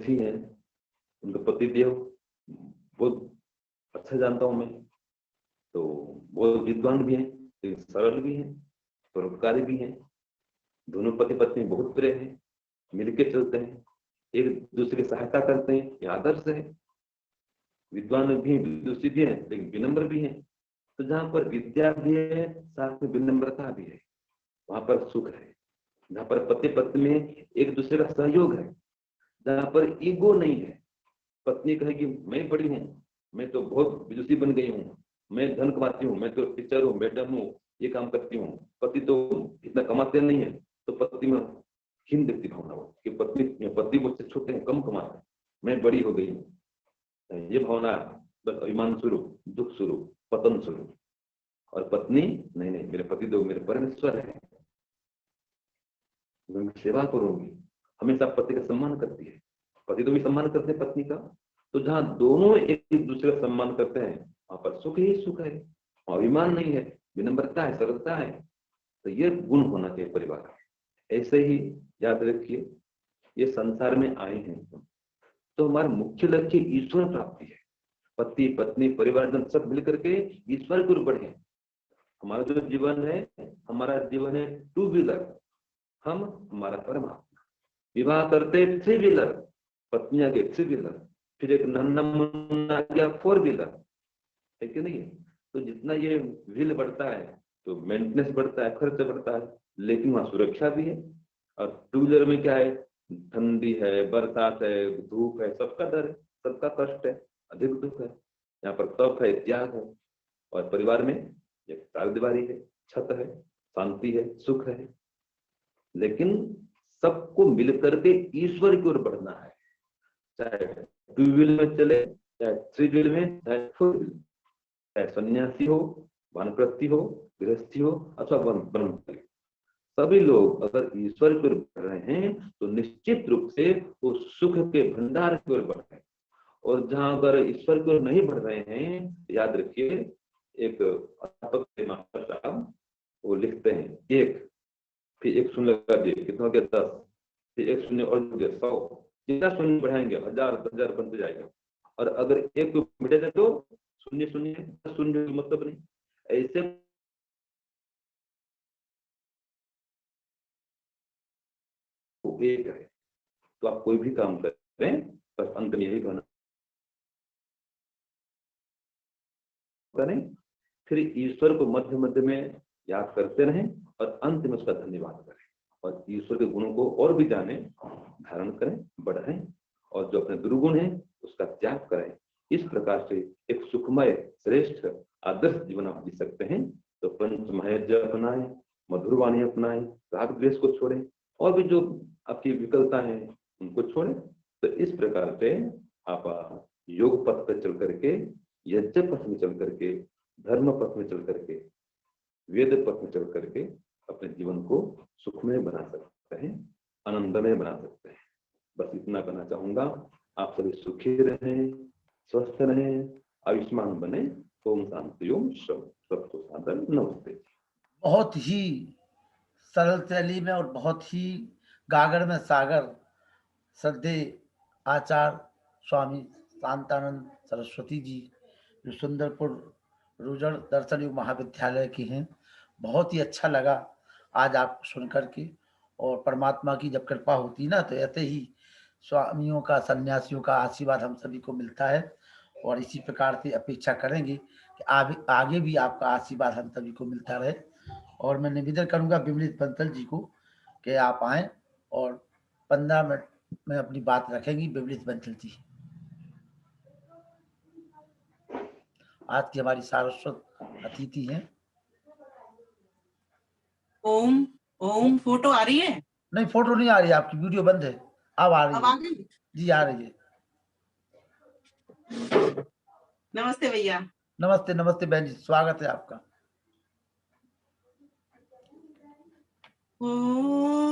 [SPEAKER 4] थी हैं, उनका पति देव बहुत अच्छा जानता हूं मैं, तो बहुत विद्वान भी हैं, सरल भी हैं, परोपकारी भी हैं, दोनों पति पत्नी बहुत प्रिय हैं, मिलके चलते हैं, एक दूसरे की सहायता करते हैं, ये आदर्श है। विद्वान भी, विदुषी भी है, लेकिन विनम्र भी है। तो जहाँ पर विद्या भी है, साथ में विनम्रता भी है, वहां पर सुख है। जहाँ पर पति पत्नी में एक दूसरे का सहयोग है, जहाँ पर ईगो नहीं है, पत्नी कहेगी मैं बड़ी हूँ, मैं तो बहुत विदुषी बन गई हूँ, मैं धन कमाती हूँ, मैं तो टीचर हूँ, मैडम हूँ, ये काम करती हूँ, पति तो इतना कमाते नहीं है, तो पति में हीन व्यक्ति भावना हो कि पति मुझसे छोटे हैं, कम कमाते हैं, मैं बड़ी हो गई हूँ, ये भावना बस अभिमान स्वरूप, दुख स्वरूप, पतन स्वरूप। और पत्नी नहीं नहीं, मेरे पति तो मेरे परमेश्वर है, मैं उनकी सेवा करूंगी, हमेशा पति का सम्मान करती है, पति तो भी सम्मान करते हैं पत्नी का। तो जहाँ दोनों एक दूसरे का सम्मान करते हैं, वहां पर सुख ही सुख है, अभिमान नहीं है, विनम्रता है, सरलता है। तो ये गुण होना चाहिए परिवार में। ऐसे ही याद रखिए, ये संसार में आए हैं तो हमारा मुख्य लक्ष्य ईश्वर प्राप्ति है। पति पत्नी परिवारजन सब मिलकर के ईश्वर की ओर बढ़े। हमारा जो जीवन है टू व्हीलर, हम हमारा परमात्मा। विवाह करते थ्री व्हीलर, पत्नी आ गई थ्री व्हीलर, फिर एक नन्ना मुन्ना आ गया फोर व्हीलर, है कि नहीं? तो जितना ये व्हील बढ़ता है तो मेंटेनेंस बढ़ता है, खर्च बढ़ता है, लेकिन वहां सुरक्षा भी है। और टू व्हीलर में क्या है, ठंडी है, बरसात है, धूप है, सबका डर है, सबका कष्ट है, अधिक दुख है। यहाँ पर तप है, त्याग है। और परिवार में एक चारदीवारी है, छत है, शांति है, सुख है। लेकिन सबको मिलकर के ईश्वर की ओर बढ़ना है, चाहे टू व्हीलर में चले, चाहे थ्री व्हीलर में, चाहे फोर व्हीलर, चाहे सन्यासी हो, वानप्रस्थी हो, गृहस्थी हो अथवा ब्रह्मचारी, सभी लोग अगर ईश्वर की ओर बढ़ रहे हैं तो निश्चित रूप से वो सुख के भंडार की ओर बढ़ रहे हैं। और जहां अगर ईश्वर की ओर नहीं बढ़ रहे हैं, याद रखिए, एक अध्यापक मास्टर साहब वो लिखते हैं, एक फिर एक शून्य लगा दिए, कितना हो गया 10, फिर एक शून्य और 100, जितना शून्य बढ़ाएंगे 1000 10,000 बनते जाएगा। और अगर एक को मिटे जाए तो शून्य शून्य शून्य मतलब नहीं, ऐसे एक है। तो आप कोई भी काम करें बस अंत में यही कहना करें, फिर ईश्वर को मध्य मध्य में याद करते रहें और अंत में उसका धन्यवाद करें और ईश्वर के गुणों को और भी जाने, धारण करें, बढ़ाएं और जो अपने दुर्गुण है उसका त्याग करें। इस प्रकार से एक सुखमय श्रेष्ठ आदर्श जीवन आप जी सकते हैं। तो पंचमहायज्ञ अपनाएं, मधुर वाणी अपनाएं, राग द्वेष को छोड़ें और भी जो आपकी विकलता है उनको छोड़ें। तो इस प्रकार से आप योग पथ पर चल करके, यज्ञ पथ में चल करके, धर्म पथ में चल करके, वेद पथ में चल करके अपने जीवन को सुखमय बना सकते हैं, आनंदमय बना सकते हैं। बस इतना कहना चाहूंगा। आप सभी सुखी रहें, स्वस्थ रहें, आयुष्मान बने। ओम शांति ओम सबको सादर नमस्ते।
[SPEAKER 3] बहुत ही सरल शैली में और बहुत ही गागर में सागर श्रद्धेय आचार्य स्वामी शांतानंद सरस्वती जी, जो सुंदरपुर रुजड़ दर्शन युग महाविद्यालय की हैं। बहुत ही अच्छा लगा आज आपको सुन करके। और परमात्मा की जब कृपा होती है ना, तो ऐसे ही स्वामियों का, सन्यासियों का आशीर्वाद हम सभी को मिलता है। और इसी प्रकार से अपेक्षा करेंगे कि आगे भी आपका आशीर्वाद हम सभी को मिलता रहे। और मैं निवेदन करूंगा विमलेश बंसल जी को कि आप आए और 15 मिनट में अपनी बात रखेंगी विमलेश बंसल जी। आज की हमारी सारस्वत अतिथि हैं।
[SPEAKER 5] ओम ओम फोटो आ रही है?
[SPEAKER 3] नहीं, फोटो नहीं आ रही है, आपकी वीडियो बंद है। अब आ रही
[SPEAKER 5] अब आ
[SPEAKER 3] है
[SPEAKER 5] गई?
[SPEAKER 3] जी, आ रही है।
[SPEAKER 5] नमस्ते भैया।
[SPEAKER 3] नमस्ते नमस्ते बहन जी, स्वागत है आपका।
[SPEAKER 5] ओम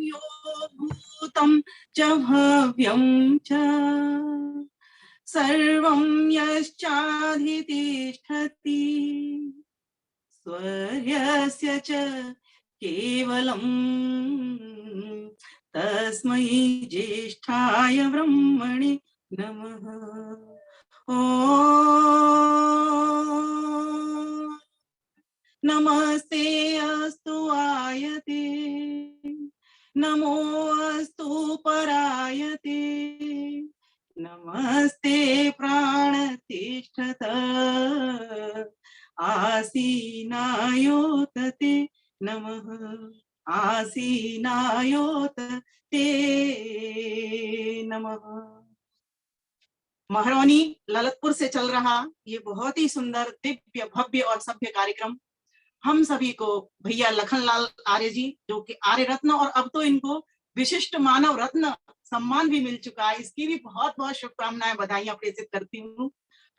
[SPEAKER 5] यो भूतं च भव्यं च सर्वं यश्चाधितिष्ठति स्वर्यस्य च केवलं तस्मै ज्येष्ठाय ब्रह्मणे नमः। ओम नमस्ते अस्तु आयते नमो अस्तु परायते नमस्ते प्राणतिष्ठत आसीनायोतते नमः आसीनायोतते नमः। महरौनी ललितपुर से चल रहा ये बहुत ही सुंदर दिव्य भव्य और सभ्य कार्यक्रम हम सभी को भैया लखनलाल आर्य जी, जो कि आर्य रत्न और अब तो इनको विशिष्ट मानव रत्न सम्मान भी मिल चुका है, इसकी भी बहुत बहुत शुभकामनाएं बधाइयां प्रेषित करती हूँ।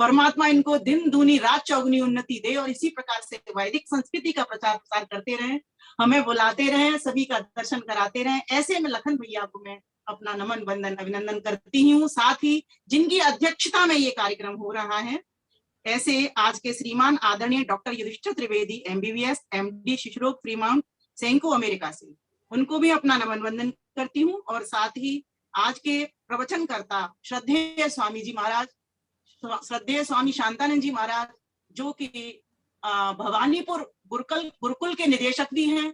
[SPEAKER 5] परमात्मा इनको दिन दूनी रात चौगुनी उन्नति दे और इसी प्रकार से वैदिक संस्कृति का प्रचार प्रसार करते रहें, हमें बुलाते रहें, सभी का दर्शन कराते रहें। ऐसे में लखन भैया को मैं अपना नमन वंदन अभिनंदन करती हूँ। साथ ही जिनकी अध्यक्षता में ये कार्यक्रम हो रहा है, ऐसे आज के श्रीमान आदरणीय doctor Yudhishthir Trivedi MBBS MD शिशुरोग फ्रीमाउंट सेंको अमेरिका से, उनको भी अपना नमन वंदन करती हूँ। और साथ ही आज के प्रवचनकर्ता श्रद्धेय स्वामी जी महाराज, श्रद्धेय स्वामी शांतानंद जी महाराज, जो कि भवानीपुर गुरुकुल के निदेशक भी हैं,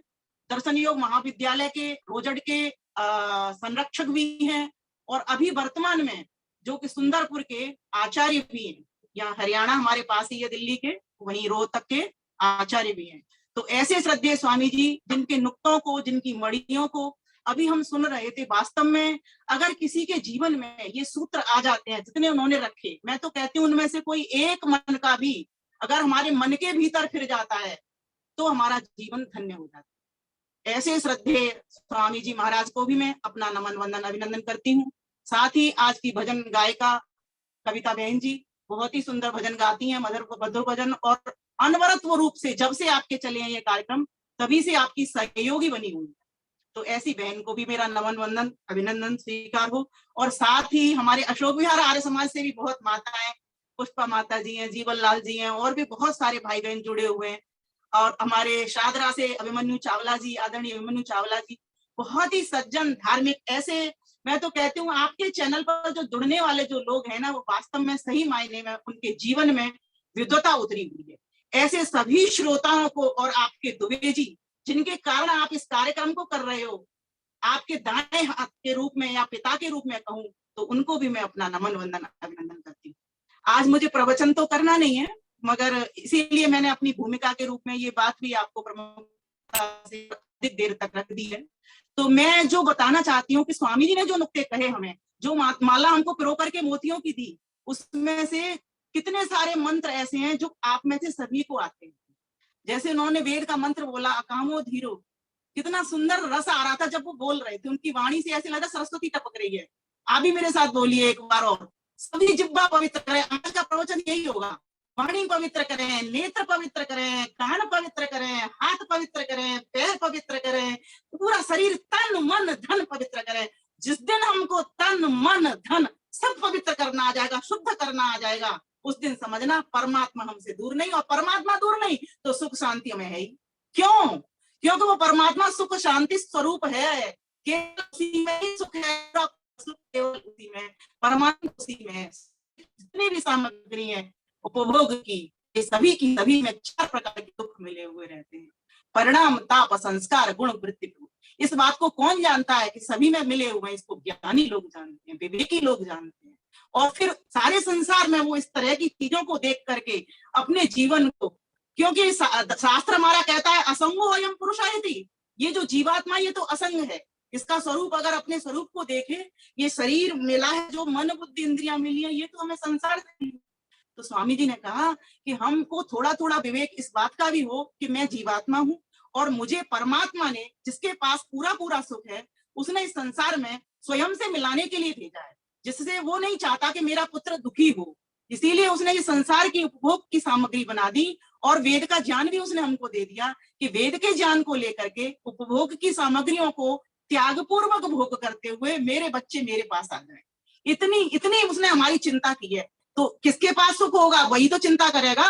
[SPEAKER 5] दर्शन योग महाविद्यालय के रोजड़ के संरक्षक भी हैं और अभी वर्तमान में जो कि सुंदरपुर के आचार्य भी हैं। यहाँ हरियाणा हमारे पास ही है दिल्ली के, वहीं रोहतक के आचार्य भी हैं। तो ऐसे श्रद्धेय स्वामी जी, जिनके नुक्तों को, जिनकी मड़ियों को अभी हम सुन रहे थे, वास्तव में अगर किसी के जीवन में ये सूत्र आ जाते हैं जितने उन्होंने रखे, मैं तो कहती हूँ उनमें से कोई एक मन का भी अगर हमारे मन के भीतर फिर जाता है तो हमारा जीवन धन्य हो जाता है। ऐसे श्रद्धेय स्वामी जी महाराज को भी मैं अपना नमन वंदन अभिनंदन करती हूँ। साथ ही आज की भजन गायिका कविता बहन जी बहुत ही सुंदर भजन गाती हैं, मधुर भजन, और अनवरत रूप से जब से आपके चले हैं ये कार्यक्रम तभी से आपकी सहयोगी बनी हुई है। तो ऐसी बहन को भी मेरा नमन वंदन अभिनंदन स्वीकार हो। और साथ ही हमारे अशोक विहार आर्य समाज से भी बहुत माताएं, पुष्पा माता जी हैं, जीवन लाल जी हैं, और भी बहुत सारे भाई बहन जुड़े हुए हैं। और हमारे शादरा से अभिमन्यु चावला जी, आदरणीय अभिमन्यु चावला जी, बहुत ही सज्जन धार्मिक, ऐसे मैं तो कहती हूँ आपके चैनल पर जो जुड़ने वाले जो लोग हैं ना, वो वास्तव में सही मायने में उनके जीवन में विद्वता उतरी हुई है। ऐसे सभी श्रोताओं को और आपके दुबे जी, जिनके कारण आप इस कार्यक्रम को कर रहे हो, आपके दाएं हाथ के रूप में या पिता के रूप में कहूँ तो उनको भी मैं अपना नमन वंदन अभिनंदन करती हूँ। आज मुझे प्रवचन तो करना नहीं है, मगर इसीलिए मैंने अपनी भूमिका के रूप में ये बात भी आपको प्रमुखता से अधिक देर तक रख दी है। तो मैं जो बताना चाहती हूँ कि स्वामी जी ने जो नुक्ते कहे, हमें जो माला हमको पिरो करके मोतियों की दी, उसमें से कितने सारे मंत्र ऐसे हैं जो आप में से सभी को आते हैं। जैसे उन्होंने वेद का मंत्र बोला, अकामो धीरो, कितना सुंदर रस आ रहा था जब वो बोल रहे थे, उनकी वाणी से ऐसे लगा सरस्वती टपक रही है। आप भी मेरे साथ बोलिए एक बार और, सभी जिह्वा पवित्र करें। आज का प्रवचन यही होगा, वाणी पवित्र करें, नेत्र पवित्र करें, कान पवित्र करें, हाथ पवित्र करें, पैर पवित्र करें, पूरा शरीर तन मन धन पवित्र करें। जिस दिन हमको तन मन धन सब पवित्र करना आ जाएगा, शुद्ध करना आ जाएगा, उस दिन समझना परमात्मा हमसे दूर नहीं, और परमात्मा दूर नहीं तो सुख शांति हमें है ही। क्यों? क्योंकि वो परमात्मा सुख शांति स्वरूप है, केवल उसी में ही सुख है, केवल उसी में, परमात्मा उसी में है। जितनी भी सामग्री है उपभोग की, ये सभी की सभी में 4 प्रकार के दुख मिले हुए रहते हैं, परिणाम, ताप, संस्कार, गुण, वृत्ति। इस बात को कौन जानता है कि सभी में मिले हुए हैं? इसको ज्ञानी लोग जानते हैं, विवेकी लोग जानते हैं। और फिर सारे संसार में वो इस तरह की चीजों को देख करके अपने जीवन को, क्योंकि शास्त्र हमारा कहता है असंगो अयम पुरुषायति, ये जो जीवात्मा ये तो असंग है, इसका स्वरूप अगर अपने स्वरूप को देखे, ये शरीर मिला है, जो मन बुद्धि इंद्रियां मिली है, ये तो हमें संसार से। तो स्वामी जी ने कहा कि हमको थोड़ा थोड़ा विवेक इस बात का भी हो कि मैं जीवात्मा हूँ और मुझे परमात्मा ने, जिसके पास पूरा पूरा सुख है, उसने इस संसार में स्वयं से मिलाने के लिए भेजा है, जिससे वो नहीं चाहता कि मेरा पुत्र दुखी हो। इसीलिए उसने ये संसार की उपभोग की सामग्री बना दी और वेद का ज्ञान भी उसने हमको दे दिया कि वेद के ज्ञान को लेकर के उपभोग की सामग्रियों को त्याग पूर्वक भोग करते हुए मेरे बच्चे मेरे पास आ जाए। इतनी इतनी उसने हमारी चिंता की है। तो किसके पास सुख होगा, वही तो चिंता करेगा,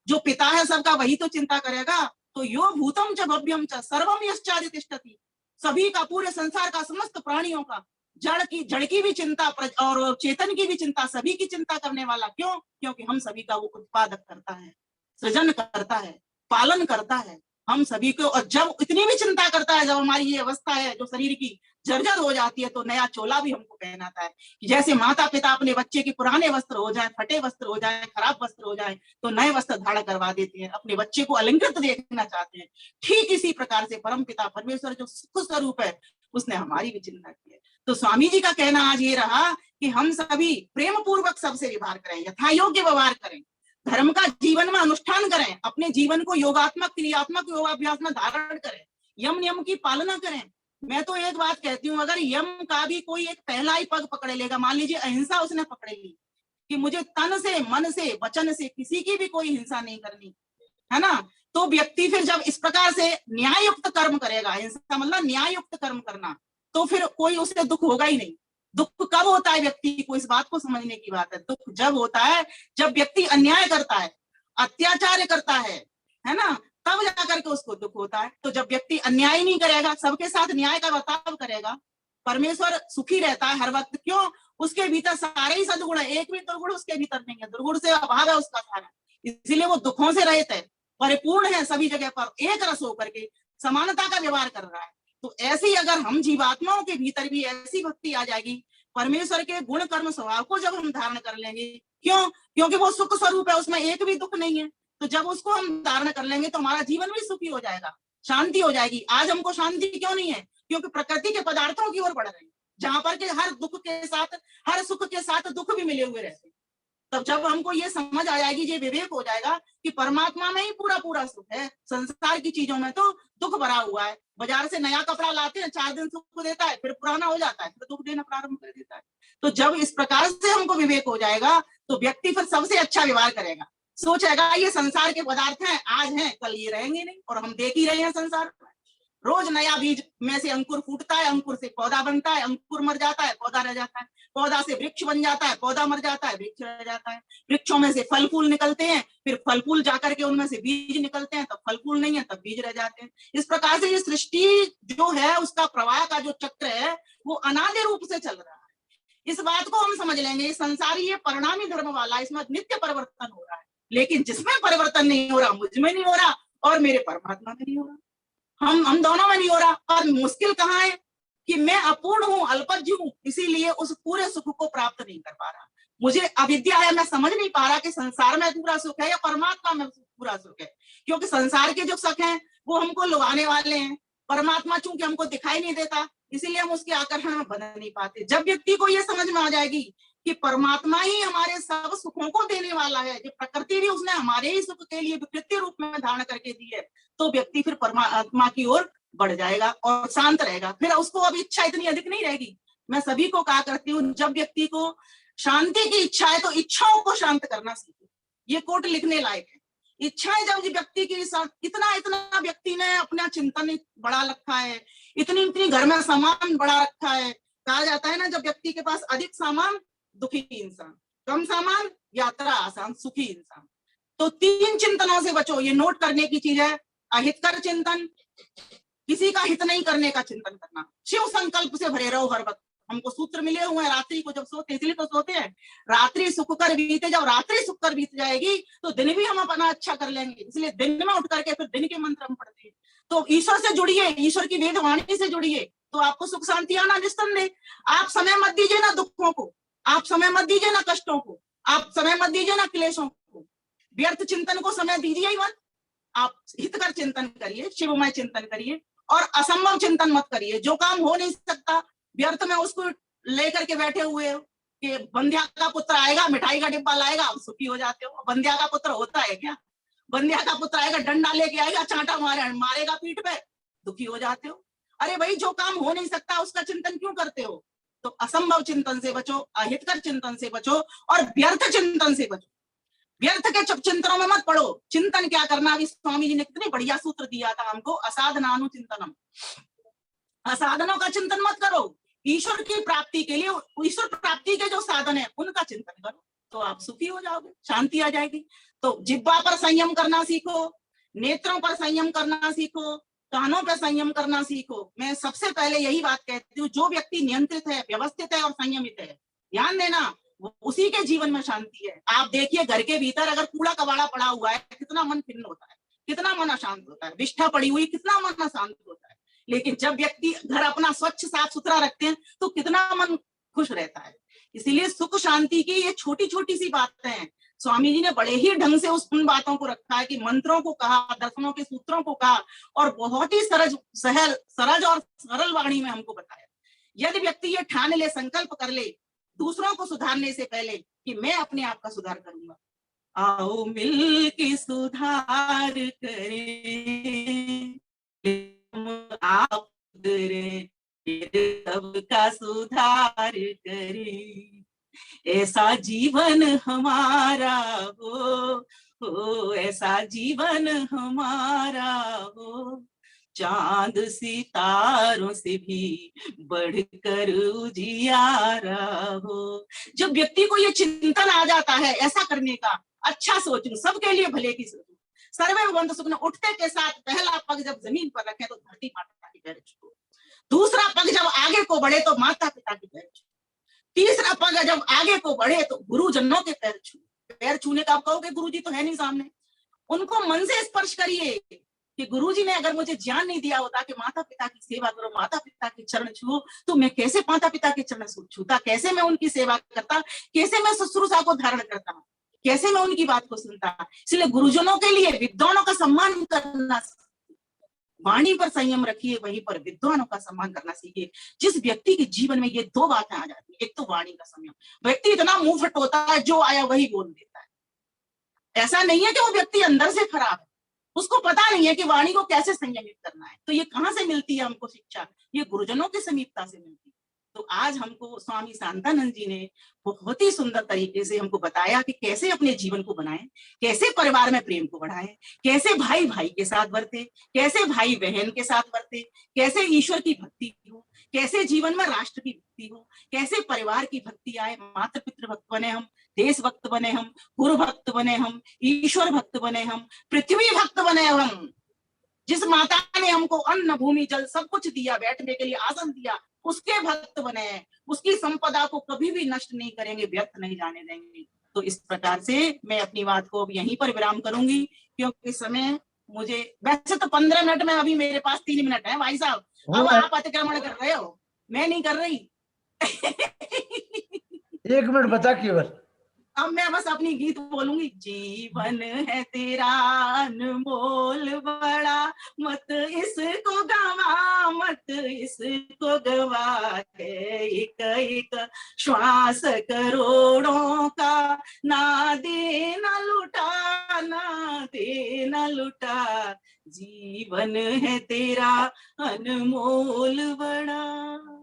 [SPEAKER 5] जो पिता है सबका वही तो चिंता करेगा। तो यो भूतम च भव्यम च सर्वम यश्चादि तिष्ठति, सभी का, पूरे संसार का, समस्त प्राणियों का, जड़ की भी चिंता और चेतन की भी चिंता, सभी की चिंता करने वाला। क्यों? क्योंकि हम सभी का वो उत्पादक करता है, सृजन करता है, पालन करता है हम सभी को। और जब इतनी भी चिंता करता है, जब हमारी ये अवस्था है जो शरीर की जर्जर हो जाती है, तो नया चोला भी हमको पहनाता है। जैसे माता पिता अपने बच्चे के पुराने वस्त्र हो जाए, फटे वस्त्र हो जाए, खराब वस्त्र हो जाए, तो नए वस्त्र धारण करवा देते हैं, अपने बच्चे को अलंकृत देखना चाहते हैं। ठीक इसी प्रकार से परम पिता परमेश्वर जो सुख स्वरूप है, उसने हमारी भी चिंता की है। तो स्वामी जी का कहना आज ये रहा कि हम सभी प्रेम पूर्वक सबसे व्यवहार करें, यथा योग्य व्यवहार करें, धर्म का जीवन में अनुष्ठान करें, अपने जीवन को योगात्मक क्रियात्मक योगाभ्यास में धारण करें, यम नियम की पालना करें। मैं तो एक बात कहती हूँ, अगर यम का भी कोई एक पहला ही पग पकड़ लेगा, मान लीजिए अहिंसा उसने पकड़ ली कि मुझे तन से, मन से, वचन से किसी की भी कोई हिंसा नहीं करनी है ना, तो व्यक्ति फिर जब इस प्रकार से न्याययुक्त कर्म करेगा, हिंसा मतलब न्याययुक्त कर्म करना, तो फिर कोई उसे दुख होगा ही नहीं। दुख कब होता है व्यक्ति को, इस बात को समझने की बात है। दुख जब होता है जब व्यक्ति अन्याय करता है, अत्याचार करता है ना, तब जाकर के उसको दुख होता है। तो जब व्यक्ति अन्याय नहीं करेगा, सबके साथ न्याय का बर्ताव करेगा, परमेश्वर सुखी रहता है हर वक्त। क्यों? उसके भीतर सारे ही सदगुण है, एक भी दुर्गुण उसके भीतर नहीं है, दुर्गुण से अभाव है उसका सारा, इसीलिए वो दुखों से रहित है, परिपूर्ण है, सभी जगह पर एक रस होकर के समानता का व्यवहार कर रहा है। तो ऐसे ही अगर हम जीवात्माओं के भीतर भी ऐसी भक्ति आ जाएगी, परमेश्वर के गुण कर्म स्वभाव को जब हम धारण कर लेंगे, क्यों? क्योंकि वो सुख स्वरूप है, उसमें एक भी दुख नहीं है। तो जब उसको हम धारण कर लेंगे तो हमारा जीवन भी सुखी हो जाएगा, शांति हो जाएगी। आज हमको शांति क्यों नहीं है? क्योंकि प्रकृति के पदार्थों की ओर बढ़ रहे हैं, जहां पर के हर दुख के साथ, हर सुख के साथ दुख भी मिले हुए रहते हैं। तब जब हमको ये समझ आ जाएगी, ये विवेक हो जाएगा कि परमात्मा में ही पूरा पूरा सुख है, संसार की चीजों में तो दुख भरा हुआ है। बाजार से नया कपड़ा लाते हैं, 4 दिन सुख देता है, फिर पुराना हो जाता है, फिर दुख देना प्रारंभ कर देता है। तो जब इस प्रकार से हमको विवेक हो जाएगा, तो व्यक्ति फिर सबसे अच्छा व्यवहार करेगा, सोचेगा ये संसार के पदार्थ हैं, आज हैं कल ये रहेंगे नहीं। और हम देख ही रहे हैं संसार में, रोज नया बीज में से अंकुर फूटता है, अंकुर से पौधा बनता है, अंकुर मर जाता है, पौधा रह जाता है, पौधा से वृक्ष बन जाता है, पौधा मर जाता है, वृक्ष रह जाता है, वृक्षों में से फल फूल निकलते हैं, फिर फल फूल जाकर के उनमें से बीज निकलते हैं, तब फल फूल नहीं है, तब बीज रह जाते हैं। इस प्रकार से ये सृष्टि जो है, उसका प्रवाह का जो चक्र है, वो अनादि रूप से चल रहा है। इस बात को हम समझ लेंगे, संसारी ये परिणामी धर्म वाला, इसमें नित्य परिवर्तन हो रहा है। लेकिन जिसमें परिवर्तन नहीं हो रहा, मुझ में नहीं हो रहा और मेरे परमात्मा में नहीं हो रहा, हम दोनों में नहीं हो रहा। और मुश्किल कहाँ है कि मैं अपूर्ण हूँ, अल्पज्ञ हूँ, इसीलिए उस पूरे सुख को प्राप्त नहीं कर पा रहा। मुझे अविद्या है, मैं समझ नहीं पा रहा कि संसार में पूरा सुख है या परमात्मा में पूरा सुख है। क्योंकि संसार के जो सुख हैं वो हमको लुभाने वाले हैं, परमात्मा चूंकि हमको दिखाई नहीं देता, इसीलिए हम उसके आकर्षण में बन नहीं पाते। जब व्यक्ति को ये समझ में आ जाएगी कि परमात्मा ही हमारे सब सुखों को देने वाला है, जो प्रकृति भी उसने हमारे ही सुख के लिए विकृति रूप में धारण करके दी है, तो व्यक्ति फिर परमात्मा की ओर बढ़ जाएगा और शांत रहेगा। फिर उसको अब इच्छा इतनी अधिक नहीं रहेगी। मैं सभी को कहा करती हूँ, जब व्यक्ति को शांति की इच्छा है तो इच्छाओं को शांत करना सीखे। ये कोट लिखने लायक है। इच्छाएं जब व्यक्ति की इतना इतना व्यक्ति ने अपना चिंतन बढ़ा रखा है, इतनी इतनी घर में सामान बढ़ा रखा है। कहा जाता है ना, जब व्यक्ति के पास अधिक सामान दुखी इंसान, कम सामान यात्रा आसान सुखी इंसान। तो 3 चिंतनों से बचो, ये नोट करने की चीज है। अहितकर चिंतन, किसी का हित नहीं करने का चिंतन करना, शिव संकल्प से भरे रहो हर वक्त। हमको सूत्र मिले हुए हैं, रात्रि को जब सोते, इसलिए तो सोते हैं, रात्रि सुख कर बीते, जब रात्रि सुख कर बीत जाएगी तो दिन भी हम अपना अच्छा कर लेंगे। इसलिए दिन में उठ करके फिर दिन के मंत्र हम पढ़ते हैं। तो ईश्वर से जुड़िए, ईश्वर की वेद वाणी से जुड़िए, तो आपको सुख शांति आना निस्संदेह। आप समय मत दीजिए ना दुखों को, आप समय मत दीजिए ना कष्टों को, आप समय मत दीजिए ना क्लेशों को, व्यर्थ चिंतन को समय दीजिए ही मत। आप हितकर चिंतन करिए, शिवमय चिंतन करिए और असंभव चिंतन मत करिए। जो काम हो नहीं सकता व्यर्थ में उसको लेकर के बैठे हुए हो कि बंध्या का पुत्र आएगा मिठाई का डिब्बा लाएगा, आप सुखी हो जाते हो। बंध्या का पुत्र होता है क्या? बंध्या का पुत्र आएगा डंडा लेके आएगा, चांटा मारेगा पीठ पे, दुखी हो जाते हो। अरे भाई, जो काम हो नहीं सकता उसका चिंतन क्यों करते हो? तो असंभव चिंतन से बचो, अहितकर चिंतन से बचो और व्यर्थ चिंतन से बचो। व्यर्थ के चिंतनों में मत पड़ो। चिंतन क्या करना, अभी स्वामी जी ने कितने बढ़िया सूत्र दिया था हमको, असाधनानुचिंतनम। असाधनों का चिंतन मत करो, ईश्वर की प्राप्ति के लिए, ईश्वर प्राप्ति के जो साधन है उनका चिंतन करो, तो आप सुखी हो जाओगे, शांति आ जाएगी। तो जिह्वा पर संयम करना सीखो, नेत्रों पर संयम करना सीखो, कानों पर संयम करना सीखो। मैं सबसे पहले यही बात कहती हूँ, जो व्यक्ति नियंत्रित है, व्यवस्थित है और संयमित है, ध्यान देना, उसी के जीवन में शांति है। आप देखिए, घर के भीतर अगर कूड़ा कबाड़ा पड़ा हुआ है, कितना मन खिन्न होता है, कितना मन अशांत होता है। विष्ठा पड़ी हुई, कितना मन अशांत होता है। लेकिन जब व्यक्ति घर अपना स्वच्छ साफ सुथरा रखते हैं तो कितना मन खुश रहता है। इसीलिए सुख शांति की ये छोटी छोटी सी बातें हैं। स्वामी जी ने बड़े ही ढंग से उन बातों को रखा है कि मंत्रों को कहा, दर्शनों के सूत्रों को कहा और बहुत ही सरल और सरल वाणी में हमको बताया। यदि व्यक्ति ये ठान ले, संकल्प कर ले दूसरों को सुधारने से पहले कि मैं अपने आप का सुधार करूंगा, आओ मिल के सुधार करें, आप सबका सुधार करें, ऐसा जीवन हमारा हो, ऐसा जीवन हमारा हो, चांद सितारों से भी बढ़कर उजियारा हो। जब व्यक्ति को ये चिंतन आ जाता है ऐसा करने का, अच्छा सोचूं, सबके लिए भले की सोचूं, सर्वे भवन्तु सुखिनः, उठते के साथ पहला पग जब जमीन पर रखे तो धरती माता के पैर छूओ, दूसरा पग जब आगे को बढ़े तो माता पिता के पैर छूओ, तीसरा पग जब आगे को बढ़े तो गुरुजनों के पैर छूओ। पैर छूने का आप कहोगे गुरुजी तो है नहीं सामने, उनको मन से स्पर्श करिए कि गुरुजी ने अगर मुझे ज्ञान नहीं दिया होता कि माता पिता की सेवा करो, माता पिता के चरण छुओ, तो मैं कैसे माता पिता के चरण छूता, कैसे मैं उनकी सेवा करता, कैसे मैं शुश्रूषा को धारण करता, कैसे मैं उनकी बात को सुनता। इसलिए गुरुजनों के लिए विद्वानों का सम्मान करना, वाणी पर संयम रखिए, वहीं पर विद्वानों का सम्मान करना सीखिए। जिस व्यक्ति के जीवन में ये दो बातें आ जाती है, एक तो वाणी का संयम, व्यक्ति इतना मुंह फट होता है, जो आया वही बोल देता है। ऐसा नहीं है कि वो व्यक्ति अंदर से खराब है, उसको पता नहीं है कि वाणी को कैसे संयमित करना है। तो ये कहाँ से मिलती है हमको शिक्षा? ये गुरुजनों की समीपता से मिलती है। तो आज हमको स्वामी शांतानंद जी ने बहुत ही सुंदर तरीके से हमको बताया कि कैसे अपने जीवन को बनाएं, कैसे परिवार में प्रेम को बढ़ाएं, कैसे भाई भाई के साथ बरते, कैसे भाई बहन के साथ बरते, कैसे ईश्वर की भक्ति हो, कैसे जीवन में राष्ट्र की भक्ति हो, कैसे परिवार की भक्ति आए, माता पितृ भक्त बने हम, देश भक्त बने हम, गुरु भक्त बने हम, ईश्वर भक्त बने हम, पृथ्वी भक्त बने हम। जिस माता ने हमको अन्न भूमि जल सब कुछ दिया, बैठने के लिए आसन दिया, उसके भक्त बने हैं, उसकी संपदा को कभी भी नष्ट नहीं करेंगे, व्यर्थ नहीं जाने देंगे। तो इस प्रकार से मैं अपनी बात को अब यहीं पर विराम करूंगी, क्योंकि समय मुझे, वैसे तो 15 मिनट में, अभी मेरे पास 3 मिनट है भाई साहब। अब आप अतिक्रमण कर रहे हो, मैं नहीं कर रही।
[SPEAKER 3] 1 मिनट बचा केवल।
[SPEAKER 5] अब मैं बस अपनी गीत बोलूंगी। जीवन है तेरा अनमोल बड़ा, मत इसको गवा, मत इसको गवा है, एक एक श्वास करोड़ों का, ना दे ना लुटा, ना दे ना लुटा, जीवन है तेरा अनमोल बड़ा।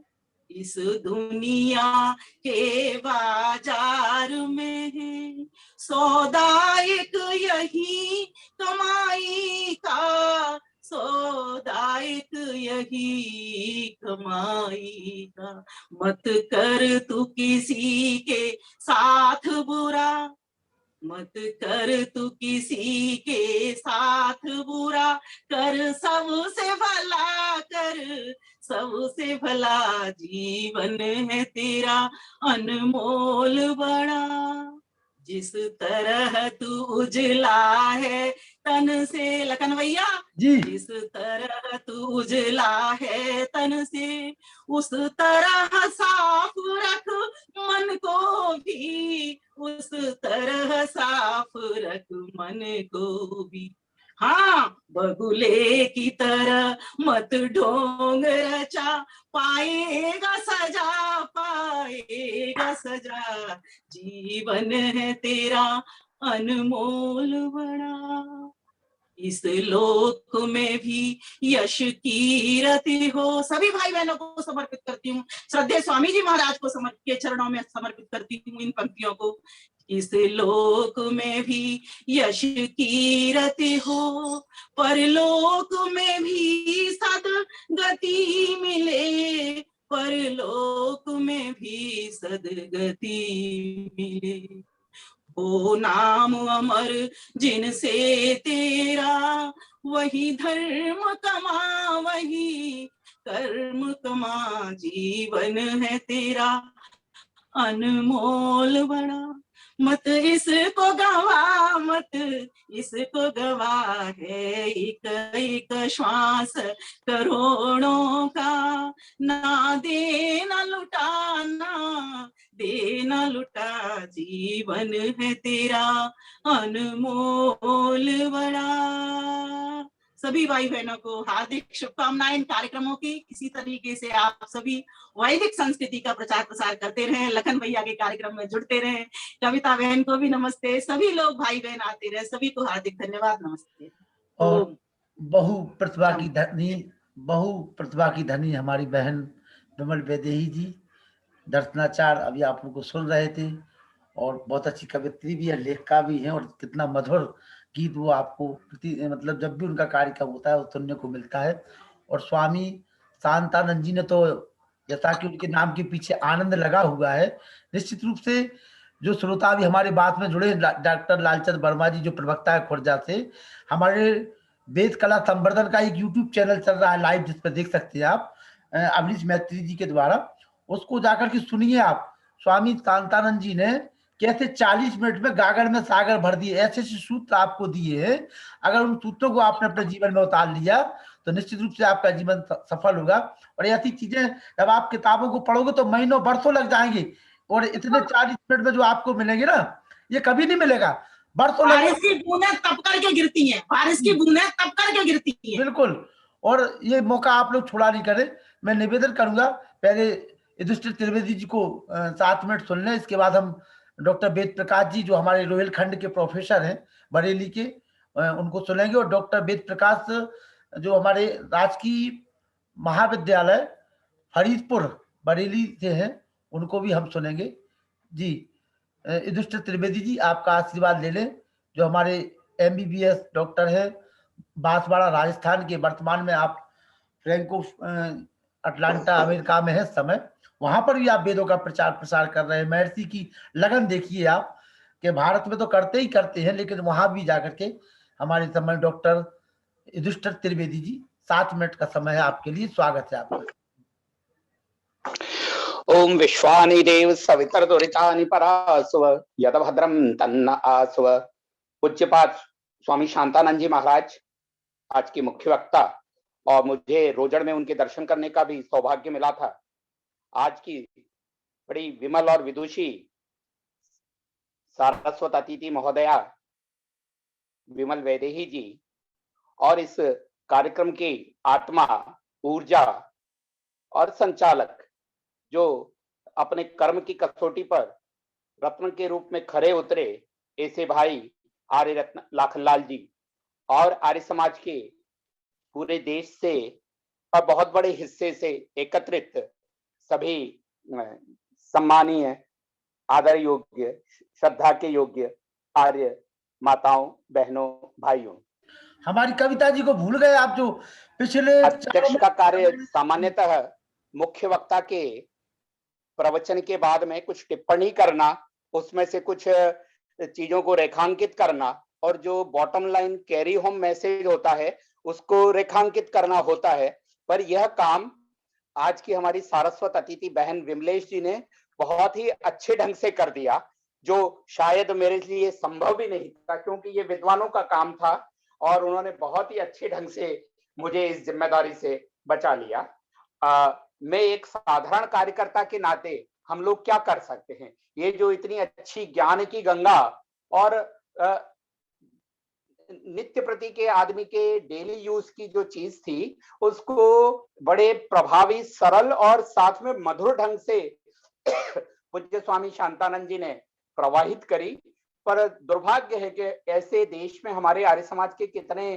[SPEAKER 5] इस दुनिया के बाजार में है सौदा एक यही कमाई का, सौदा एक यही कमाई का, मत कर तू किसी के साथ बुरा, मत कर तू किसी के साथ बुरा, कर सबसे भला, कर सबसे भला, जीवन है तेरा अनमोल बड़ा। जिस तरह तू उजला है तन से, लखन भैया
[SPEAKER 3] जी,
[SPEAKER 5] जिस तरह तू उजला है तन से, उस तरह साफ रख मन को भी, उस तरह साफ रख मन को भी। हाँ, बगुले की तरह मत ढोंग रचा, पाएगा सजा, जीवन है तेरा अनमोल बड़ा। इस लोक में भी यश कीरति हो। सभी भाई बहनों को समर्पित करती हूँ, श्रद्धेय स्वामी जी महाराज को के चरणों में समर्पित करती हूँ इन पंक्तियों को। इस लोक में भी यश कीरति हो, परलोक में भी सदगति मिले, परलोक में भी सदगति मिले। ओ नाम अमर जिनसे तेरा, वही धर्म कमा वही कर्म कमा, जीवन है तेरा अनमोल बड़ा। मत इसको गवा है एक एक श्वास करोड़ों का, ना दे ना लुटा, जीवन है तेरा अनमोल बड़ा। सभी भाई बहनों को हार्दिक शुभकामनाएं कार्यक्रमों की। इसी तरीके से आप सभी वैदिक संस्कृति का प्रचार प्रसार करते रहें, लखन भैया के कार्यक्रम में जुड़ते रहें। कविता बहन को भी नमस्ते, सभी लोग भाई बहन आते रहे, सभी को हार्दिक धन्यवाद, नमस्ते।
[SPEAKER 3] और बहु प्रतिभा की धनी हमारी बहन विमल वैदेही जी, दर्शनाचार अभी आप लोग को सुन रहे थे, और बहुत अच्छी कवित्री भी है, लेखिका भी है, और कितना मधुर गीत वो आपको मतलब जब भी उनका कार्यक्रम होता है वो सुनने को मिलता है। और स्वामी शांतानंद जी ने तो, जैसा कि उनके नाम के पीछे आनंद लगा हुआ है, निश्चित रूप से जो श्रोता भी हमारे बात में जुड़े, डॉक्टर लालचंद वर्मा जी जो प्रवक्ता है खुर्जा से, हमारे वेद कला संवर्धन का एक यूट्यूब चैनल चल रहा है लाइव, जिस पर देख सकते हैं आप अवनीश मैत्री जी के द्वारा, उसको जाकर के सुनिए आप। स्वामी शांतानंद जी ने कैसे 40 मिनट में गागर में सागर भर दिए, ऐसे ऐसे सूत्र आपको दिए हैं। अगर उन सूत्रों को आपने अपने जीवन में उतार लिया तो निश्चित रूप से आपका जीवन सफल होगा। और ऐसी चीजें जब आप किताबों को पढ़ोगे तो महीनों बरसों लग जाएंगे, और इतने 40 मिनट में जो आपको मिलेंगे ना, ये कभी नहीं मिलेगा, बरसों
[SPEAKER 5] बारिश की बूंदें तब करके गिरती हैं, बारिश की बूंदें तब करके गिरती हैं।
[SPEAKER 3] बिल्कुल, और ये मौका आप लोग छोड़ा नहीं करें। मैं निवेदन करूंगा, पहले युधिष्ठिर त्रिवेदी जी को 7 मिनट सुन लें, इसके बाद हम डॉक्टर वेद प्रकाश जी जो हमारे रोहिलखंड के प्रोफेसर हैं बरेली के, उनको सुनेंगे। और डॉक्टर वेद प्रकाश जो हमारे राजकीय महाविद्यालय फरीदपुर बरेली से हैं, उनको भी हम सुनेंगे जी। युधिष्ठिर त्रिवेदी जी, आपका आशीर्वाद ले लें, जो हमारे MBBS डॉक्टर है, बांसवाड़ा राजस्थान के, वर्तमान में आप फ्रैंको अटलांटा अमेरिका में है समय, वहां पर भी आप वेदों का प्रचार प्रसार कर रहे हैं। महर्षि की लगन देखिए आप, कि भारत में तो करते ही करते हैं, लेकिन वहां भी जाकर के हमारे समय डॉक्टर युधिष्ठिर त्रिवेदी जी, 7 मिनट का समय है आपके लिए, स्वागत है आपका।
[SPEAKER 6] ओम विश्वानि देव सवितर्दुरितानि परासुव यद भद्रम तन्न आसुव। पूज्यपाद स्वामी शांतानंद जी महाराज आज के मुख्य वक्ता, और मुझे रोजड़ में उनके दर्शन करने का भी सौभाग्य मिला था। आज की बड़ी विमल और विदुषी सारस्वत अतिथि महोदया विमल वैदेही जी, और इस कार्यक्रम की आत्मा, ऊर्जा और संचालक जो अपने कर्म की कसौटी पर रत्न के रूप में खरे उतरे, ऐसे भाई आर्य रत्न लाखनलाल जी, और आर्य समाज के पूरे देश से और बहुत बड़े हिस्से से एकत्रित सभी सम्मानीय, आदर योग्य, श्रद्धा के योग्य आर्य माताओं, बहनों, भाइयों।
[SPEAKER 3] हमारी कविता जी को भूल गए आप, जो पिछले
[SPEAKER 6] अध्यक्ष का कार्य सामान्यतः मुख्य वक्ता के प्रवचन के बाद में कुछ टिप्पणी करना, उसमें से कुछ चीजों को रेखांकित करना, और जो bottom line carry home message होता है उसको रेखांकित करना होता है। पर यह काम आज की हमारी सारस्वत अतिथि बहन विमलेश जी ने बहुत ही अच्छे ढंग से कर दिया, जो शायद मेरे लिए संभव भी नहीं था, क्योंकि ये विद्वानों का काम था, और उन्होंने बहुत ही अच्छे ढंग से मुझे इस जिम्मेदारी से बचा लिया। मैं एक साधारण कार्यकर्ता के नाते हम लोग क्या कर सकते हैं? ये जो इतनी अच्छी ज्ञान की गंगा और नित्य प्रति के आदमी के डेली यूज की जो चीज थी उसको बड़े प्रभावी, सरल और साथ में मधुर ढंग से पूज्य स्वामी शांतानंद जी ने प्रवाहित करी। पर दुर्भाग्य है कि ऐसे देश में हमारे आर्य समाज के कितने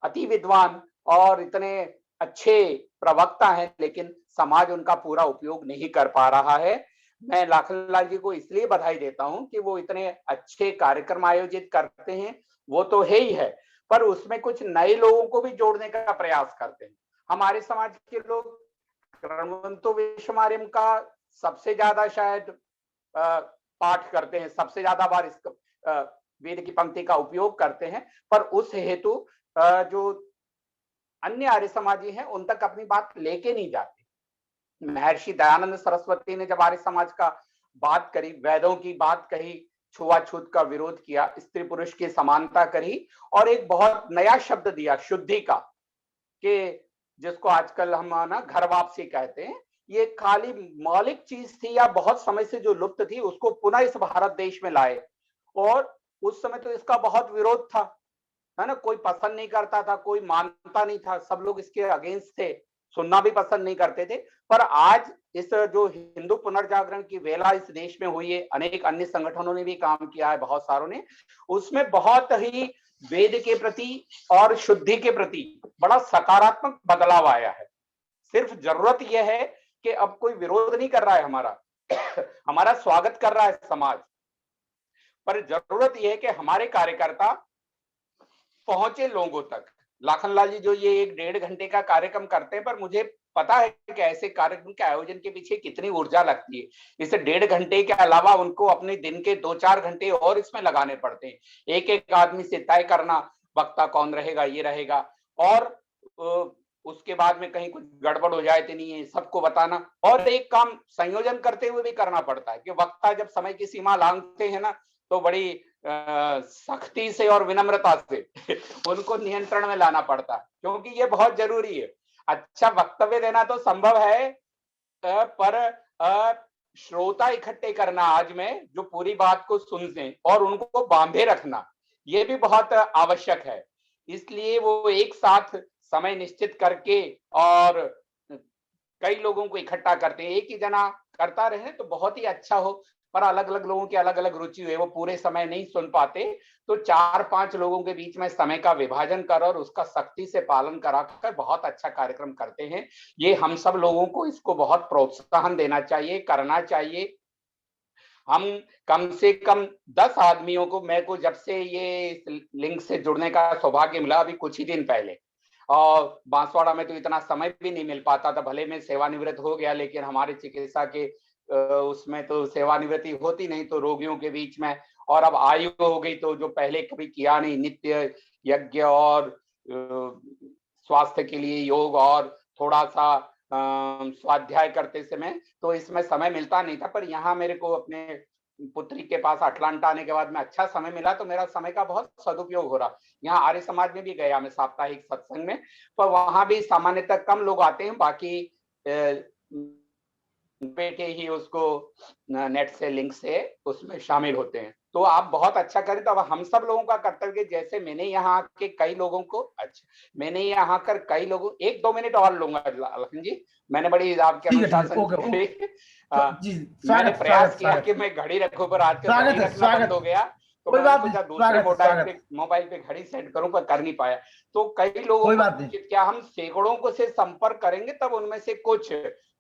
[SPEAKER 6] अति विद्वान और इतने अच्छे प्रवक्ता हैं, लेकिन समाज उनका पूरा उपयोग नहीं कर पा रहा है। मैं लाखनलाल जी को इसलिए बधाई देता हूं कि वो इतने अच्छे कार्यक्रम आयोजित करते हैं, वो तो है ही है, पर उसमें कुछ नए लोगों को भी जोड़ने का प्रयास करते हैं। हमारे समाज के लोग क्रमवंतो विश्वमार्यम का सबसे ज्यादा शायद पाठ करते हैं, सबसे ज्यादा बार इस वेद की पंक्ति का उपयोग करते हैं, पर उस हेतु जो अन्य आर्य समाजी हैं उन तक अपनी बात लेके नहीं जाते। महर्षि दयानंद सरस्वती ने जब आर्य समाज का बात करी, वेदों की बात कही, छुआछूत का विरोध किया, स्त्री पुरुष की समानता करी और एक बहुत नया शब्द दिया शुद्धि का, कि जिसको आजकल हम ना घर वापसी कहते हैं। ये खाली मौलिक चीज थी या बहुत समय से जो लुप्त थी, उसको पुनः इस भारत देश में लाए। और उस समय तो इसका बहुत विरोध था, है ना, कोई पसंद नहीं करता था, कोई मानता नहीं था, सब लोग इसके अगेंस्ट थे, सुनना भी पसंद नहीं करते थे। पर आज इस जो हिंदू पुनर्जागरण की वेला इस देश में हुई है, अनेक अन्य संगठनों ने भी काम किया है, बहुत सारों ने, उसमें बहुत ही वेद के प्रति और शुद्धि के प्रति बड़ा सकारात्मक बदलाव आया है। सिर्फ जरूरत यह है कि अब कोई विरोध नहीं कर रहा है हमारा हमारा स्वागत कर रहा है समाज, पर जरूरत यह है कि हमारे कार्यकर्ता पहुंचे लोगों तक। लाखनलाल जी जो ये 1-1.5 घंटे का कार्यक्रम करते हैं, पर मुझे पता है कि ऐसे कार्यक्रम के आयोजन के पीछे कितनी ऊर्जा लगती है। इस 1.5 घंटे के अलावा उनको अपने दिन के 2-4 घंटे और इसमें लगाने पड़ते हैं। एक एक आदमी से तय करना वक्ता कौन रहेगा, ये रहेगा, और उसके बाद में कहीं कुछ गड़बड़ हो जाए तो नहीं है, सबको बताना। और एक काम संयोजन करते हुए भी करना पड़ता है कि वक्ता जब समय की सीमा लांघते हैं ना, तो बड़ी सख्ती से और विनम्रता से उनको नियंत्रण में लाना पड़ता है, क्योंकि ये बहुत जरूरी है। अच्छा वक्तव्य देना तो संभव है, पर श्रोता इकट्ठे करना आज में जो पूरी बात को सुनते और उनको बांधे रखना, ये भी बहुत आवश्यक है। इसलिए वो एक साथ समय निश्चित करके और कई लोगों को इकट्ठा करते हैं। एक ही जना करता रहे तो बहुत ही अच्छा हो, पर अलग अलग लोगों की अलग अलग रुचि हुई, वो पूरे समय नहीं सुन पाते, तो 4-5 लोगों के बीच में समय का विभाजन कर और उसका सख्ती से पालन कराकर बहुत अच्छा कार्यक्रम करते हैं। ये हम सब लोगों को इसको बहुत प्रोत्साहन देना चाहिए, करना चाहिए। हम कम से कम 10 आदमियों को, मेरे को जब से ये लिंक से जुड़ने का सौभाग्य मिला अभी कुछ ही दिन पहले, और बांसवाड़ा में तो इतना समय भी नहीं मिल पाता था, भले मैं सेवानिवृत्त हो गया, लेकिन हमारे चिकित्सा के उसमें तो सेवानिवृत्ति होती नहीं, तो रोगियों के बीच में, और अब आयु हो गई तो जो पहले कभी किया नहीं, नित्य यज्ञ और स्वास्थ्य के लिए योग और थोड़ा सा स्वाध्याय करते समय, तो इसमें समय मिलता नहीं था। पर यहाँ मेरे को अपने पुत्री के पास अटलांटा आने के बाद में अच्छा समय मिला, तो मेरा समय का बहुत सदुपयोग हो रहा। यहाँ आर्य समाज में भी गया मैं साप्ताहिक सत्संग में, पर वहां भी सामान्यतः कम लोग आते हैं, बाकी बेटे ही उसको नेट से लिंक से उसमें शामिल होते हैं। तो आप बहुत अच्छा करें। तो अब हम सब लोगों का कर्तव्य, जैसे मैंने यहाँ के कई लोगों को, अच्छा मैंने यहाँ कर कई लोगों, 1-2 मिनट और लूंगा लखन जी, मैंने बड़ी आपके अनुशासन मैंने प्रयास किया कि मैं घड़ी रखूं, पर आज का घड़ी रखना बंद हो गया, तो मैंने सोचा दूसरे मोबाइल पे घड़ी सेट करूं, पर कर नहीं पाया। तो कई लोगों को क्या हम सैकड़ों को से संपर्क करेंगे, तब उनमें से कुछ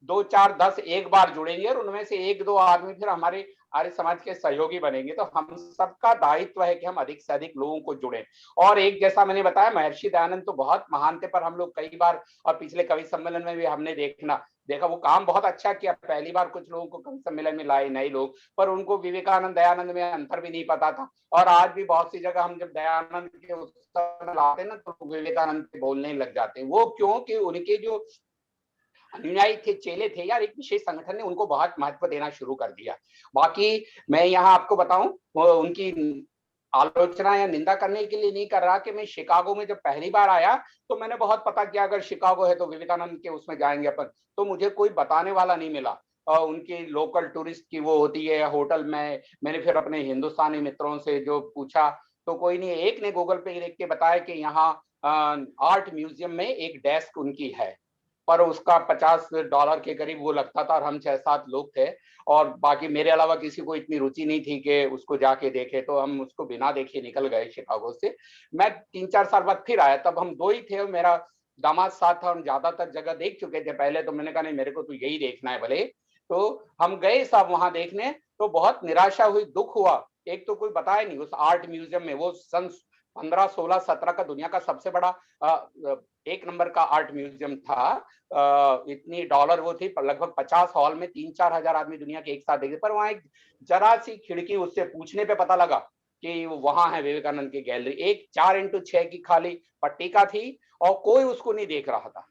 [SPEAKER 6] 2, 4, 10 एक बार जुड़ेंगे, और उनमें से 1-2 आदमी फिर हमारे आर्य समाज के सहयोगी बनेंगे। तो हम सबका दायित्व है कि हम अधिक से अधिक लोगों को जुड़ें। और एक जैसा मैंने बताया, महर्षि दयानंद तो बहुत महान थे, पर हम लोग कई बार, और पिछले कवि सम्मेलन में भी हमने देखा वो काम बहुत अच्छा किया। पहली बार कुछ लोगों को कवि सम्मेलन में लाए नए लोग, पर उनको विवेकानंद दयानंद में अंतर भी नहीं पता था। और आज भी बहुत सी जगह हम जब दयानंद के उत्सव में लाते ना, तो विवेकानंद से बोलने लग जाते हैं। वो क्यों कि उनके जो अनुयायी थे, चेले थे, यार एक विशेष संगठन ने उनको बहुत महत्व देना शुरू कर दिया। बाकी मैं यहाँ आपको बताऊं, उनकी आलोचना या निंदा करने के लिए नहीं कर रहा, कि मैं शिकागो में जब पहली बार आया तो मैंने बहुत पता किया, अगर शिकागो है तो विवेकानंद के उसमें जाएंगे अपन, तो मुझे कोई बताने वाला नहीं मिला। और उनकी लोकल टूरिस्ट की वो होती है होटल में, मैंने फिर अपने हिंदुस्तानी मित्रों से जो पूछा, तो कोई नहीं, एक ने गूगल पे देख के बताया कि यहाँ आर्ट म्यूजियम में एक डेस्क उनकी है, पर उसका $50 के करीब वो लगता था, और हम 6-7 लोग थे, और बाकी मेरे अलावा किसी को इतनी रुचि नहीं थी कि उसको जाके देखे, तो हम उसको बिना देखे निकल गए शिकागो से। मैं 3-4 साल बाद फिर आया, तब हम 2 ही थे, मेरा दामाद साथ था, हम ज्यादातर जगह देख चुके थे पहले, तो मैंने कहा नहीं मेरे को तो यही देखना है भले। तो हम गए सब वहां देखने, तो बहुत निराशा हुई, दुख हुआ। एक तो कोई बताया नहीं उस आर्ट म्यूजियम में, वो सन 15, 16, 17 का दुनिया का सबसे बड़ा 1 नंबर का आर्ट म्यूजियम था। इतनी डॉलर वो थी, लगभग 50 हॉल में 3-4 हजार आदमी दुनिया के एक साथ देखे, पर वहां एक जरा सी खिड़की, उससे पूछने पे पता लगा कि वहां है विवेकानंद की गैलरी। एक 4x6 की खाली पट्टिका थी और कोई उसको नहीं देख रहा था।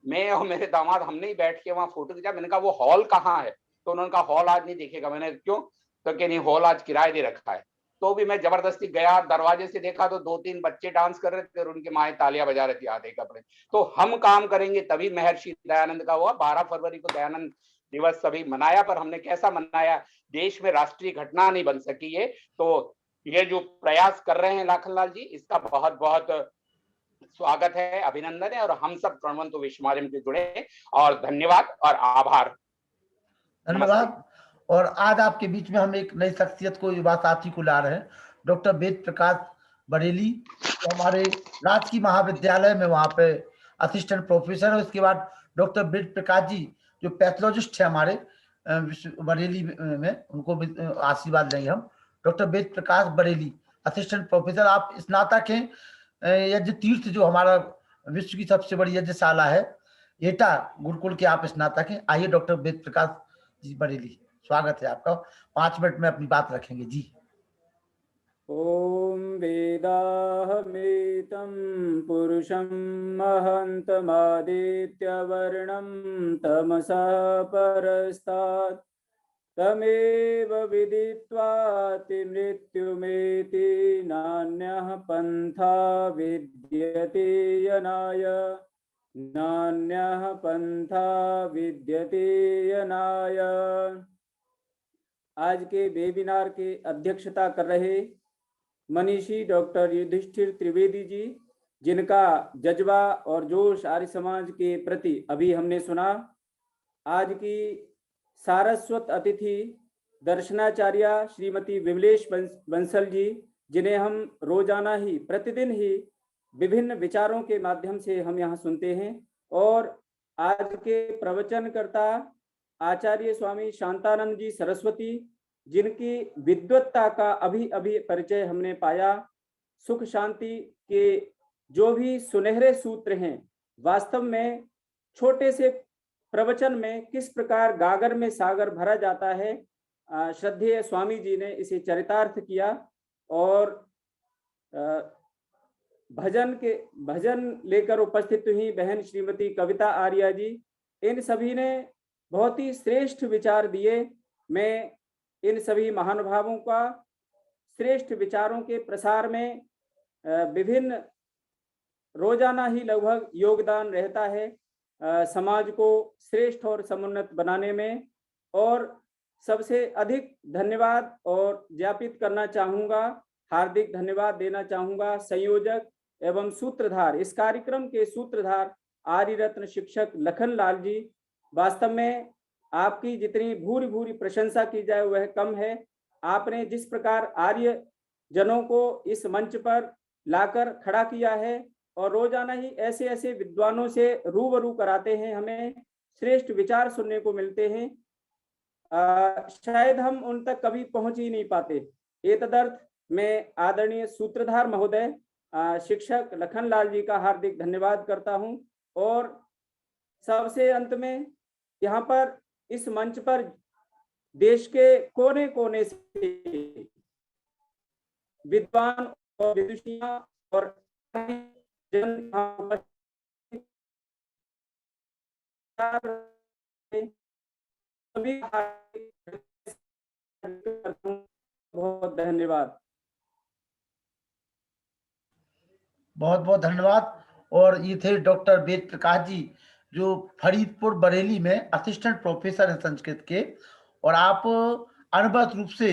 [SPEAKER 6] मैं और मेरे दामाद हमने ही बैठ के वहां फोटो खींचा। मैंने कहा वो हॉल कहाँ है, तो उन्होंने कहा हॉल आज नहीं देखेगा। मैंने क्यों, तो कि नहीं हॉल आज किराए दे रखा है। तो भी मैं जबरदस्ती गया, दरवाजे से देखा तो 2-3 बच्चे डांस कर रहे थे और उनकी माएं तालियां बजा रही थी आधे कपड़े। तो हम काम करेंगे तभी महर्षि दयानंद का हुआ। 12 फरवरी को दयानंद दिवस सभी मनाया, पर हमने कैसा मनाया, देश में राष्ट्रीय घटना नहीं बन सकी ये। तो ये जो प्रयास कर रहे हैं लाखनलाल जी, इसका बहुत बहुत स्वागत है, अभिनंदन है, और हम सब प्रणवंतु विश्व माध्यम से जुड़े, और धन्यवाद और आभार।
[SPEAKER 3] धन्यवाद। और आज आपके बीच में हम एक नई शख्सियत को, युवा साथी को ला रहे हैं, डॉक्टर वेद प्रकाश बरेली, तो हमारे राजकीय महाविद्यालय में वहाँ पे असिस्टेंट प्रोफेसर है। उसके बाद डॉक्टर वेद प्रकाश जी जो पैथोलॉजिस्ट है हमारे बरेली में, उनको भी आशीर्वाद लेंगे हम। Doctor Ved Prakash Bareilly, assistant professor, आप स्नातक हैं यज्ञ तीर्थ, जो हमारा विश्व की सबसे बड़ी यज्ञशाला है, एटा गुरुकुल के आप स्नातक हैं। आइए डॉक्टर वेद प्रकाश जी बरेली, स्वागत है आपका। 5 मिनट में अपनी बात रखेंगे जी।
[SPEAKER 7] ओम वेदाहमेतं पुरुषं महन्तमादित्यवर्णं तमसः परस्तात् तमेव विदित्वाति मृत्युमेति नान्यः पन्था विद्यते यनाय, नान्यः पन्था विद्यते यनाय। आज के वेबिनार के अध्यक्षता कर रहे मनीषी डॉक्टर युधिष्ठिर त्रिवेदी जी, जिनका जज्बा और जोश आर्य समाज के प्रति अभी हमने सुना। आज की सारस्वत अतिथि दर्शनाचार्या श्रीमती विमलेश बंसल जी, जिन्हें हम रोजाना ही प्रतिदिन ही विभिन्न विचारों के माध्यम से हम यहाँ सुनते हैं। और आज के प्रवचनकर्ता आचार्य स्वामी शांतानंद जी सरस्वती, जिनकी विद्वत्ता का अभी अभी परिचय हमने पाया। सुख शांति के जो भी सुनहरे सूत्र हैं, वास्तव में छोटे से प्रवचन में किस प्रकार गागर में सागर भरा जाता है, श्रद्धेय स्वामी जी ने इसे चरितार्थ किया। और भजन लेकर उपस्थित हुई बहन श्रीमती कविता आर्या जी, इन सभी ने बहुत ही श्रेष्ठ विचार दिए। मैं इन सभी महानुभावों का श्रेष्ठ विचारों के प्रसार में विभिन्न रोजाना ही लगभग योगदान रहता है समाज को श्रेष्ठ और समुन्नत बनाने में। और सबसे अधिक धन्यवाद और ज्ञापित करना चाहूँगा, हार्दिक धन्यवाद देना चाहूँगा संयोजक एवं सूत्रधार, इस कार्यक्रम के सूत्रधार आर्य रत्न शिक्षक लखनलाल जी। वास्तव में आपकी जितनी भूरी भूरी प्रशंसा की जाए वह कम है। आपने जिस प्रकार आर्य जनों को इस मंच पर लाकर खड़ा किया है और रोजाना ही ऐसे ऐसे विद्वानों से रूबरू कराते हैं, हमें श्रेष्ठ विचार सुनने को मिलते हैं। शायद हम उन तक कभी पहुंच ही नहीं पाते। एतदर्थ मैं आदरणीय सूत्रधार महोदय शिक्षक लखनलाल जी का हार्दिक धन्यवाद करता हूं। और सबसे अंत में यहाँ पर इस मंच पर देश के कोने कोने से विद्वान और विदुषियां और जन बहुत धन्यवाद।
[SPEAKER 3] बहुत बहुत धन्यवाद। और ये थे डॉक्टर वेद प्रकाश जी, जो फरीदपुर बरेली में असिस्टेंट प्रोफेसर हैं संस्कृत के। और आप अनुभवत रूप से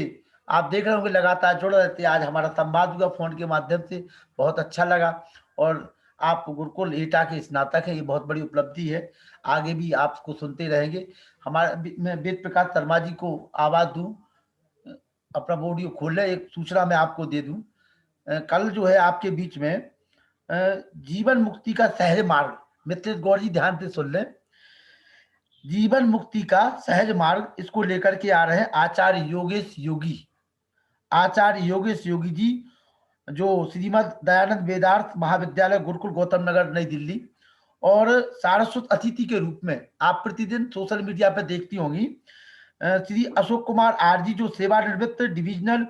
[SPEAKER 3] आप देख रहे होंगे लगातार जुड़े रहते हैं। आज हमारा संवाद हुआ फोन के माध्यम से, बहुत अच्छा लगा। और आप गुरुकुल एटा के स्नातक हैं, ये बहुत बड़ी उपलब्धि है। आगे भी आपको सुनते रहेंगे। मैं वेद प्रकाश शर्मा जी को आवाज दूं, अपना ऑडियो खोले, एक सूचना मैं आपको दे दूं। कल जो है आपके बीच में जीवन मुक्ति का सहज मार्ग, मित्र गौर जी ध्यान से सुन लें, जीवन मुक्ति का सहज मार्ग, इसको लेकर के आ रहे हैं आचार्य योगेश योगी। आचार्य योगेश योगी जी जो श्रीमद दयानंद वेदार्थ महाविद्यालय गुरुकुल गौतम नगर नई दिल्ली और सारस्वत अतिथि के रूप में आप प्रतिदिन सोशल मीडिया पर देखती होंगी। श्री अशोक कुमार आर जी जो सेवानिवृत्त डिविजनल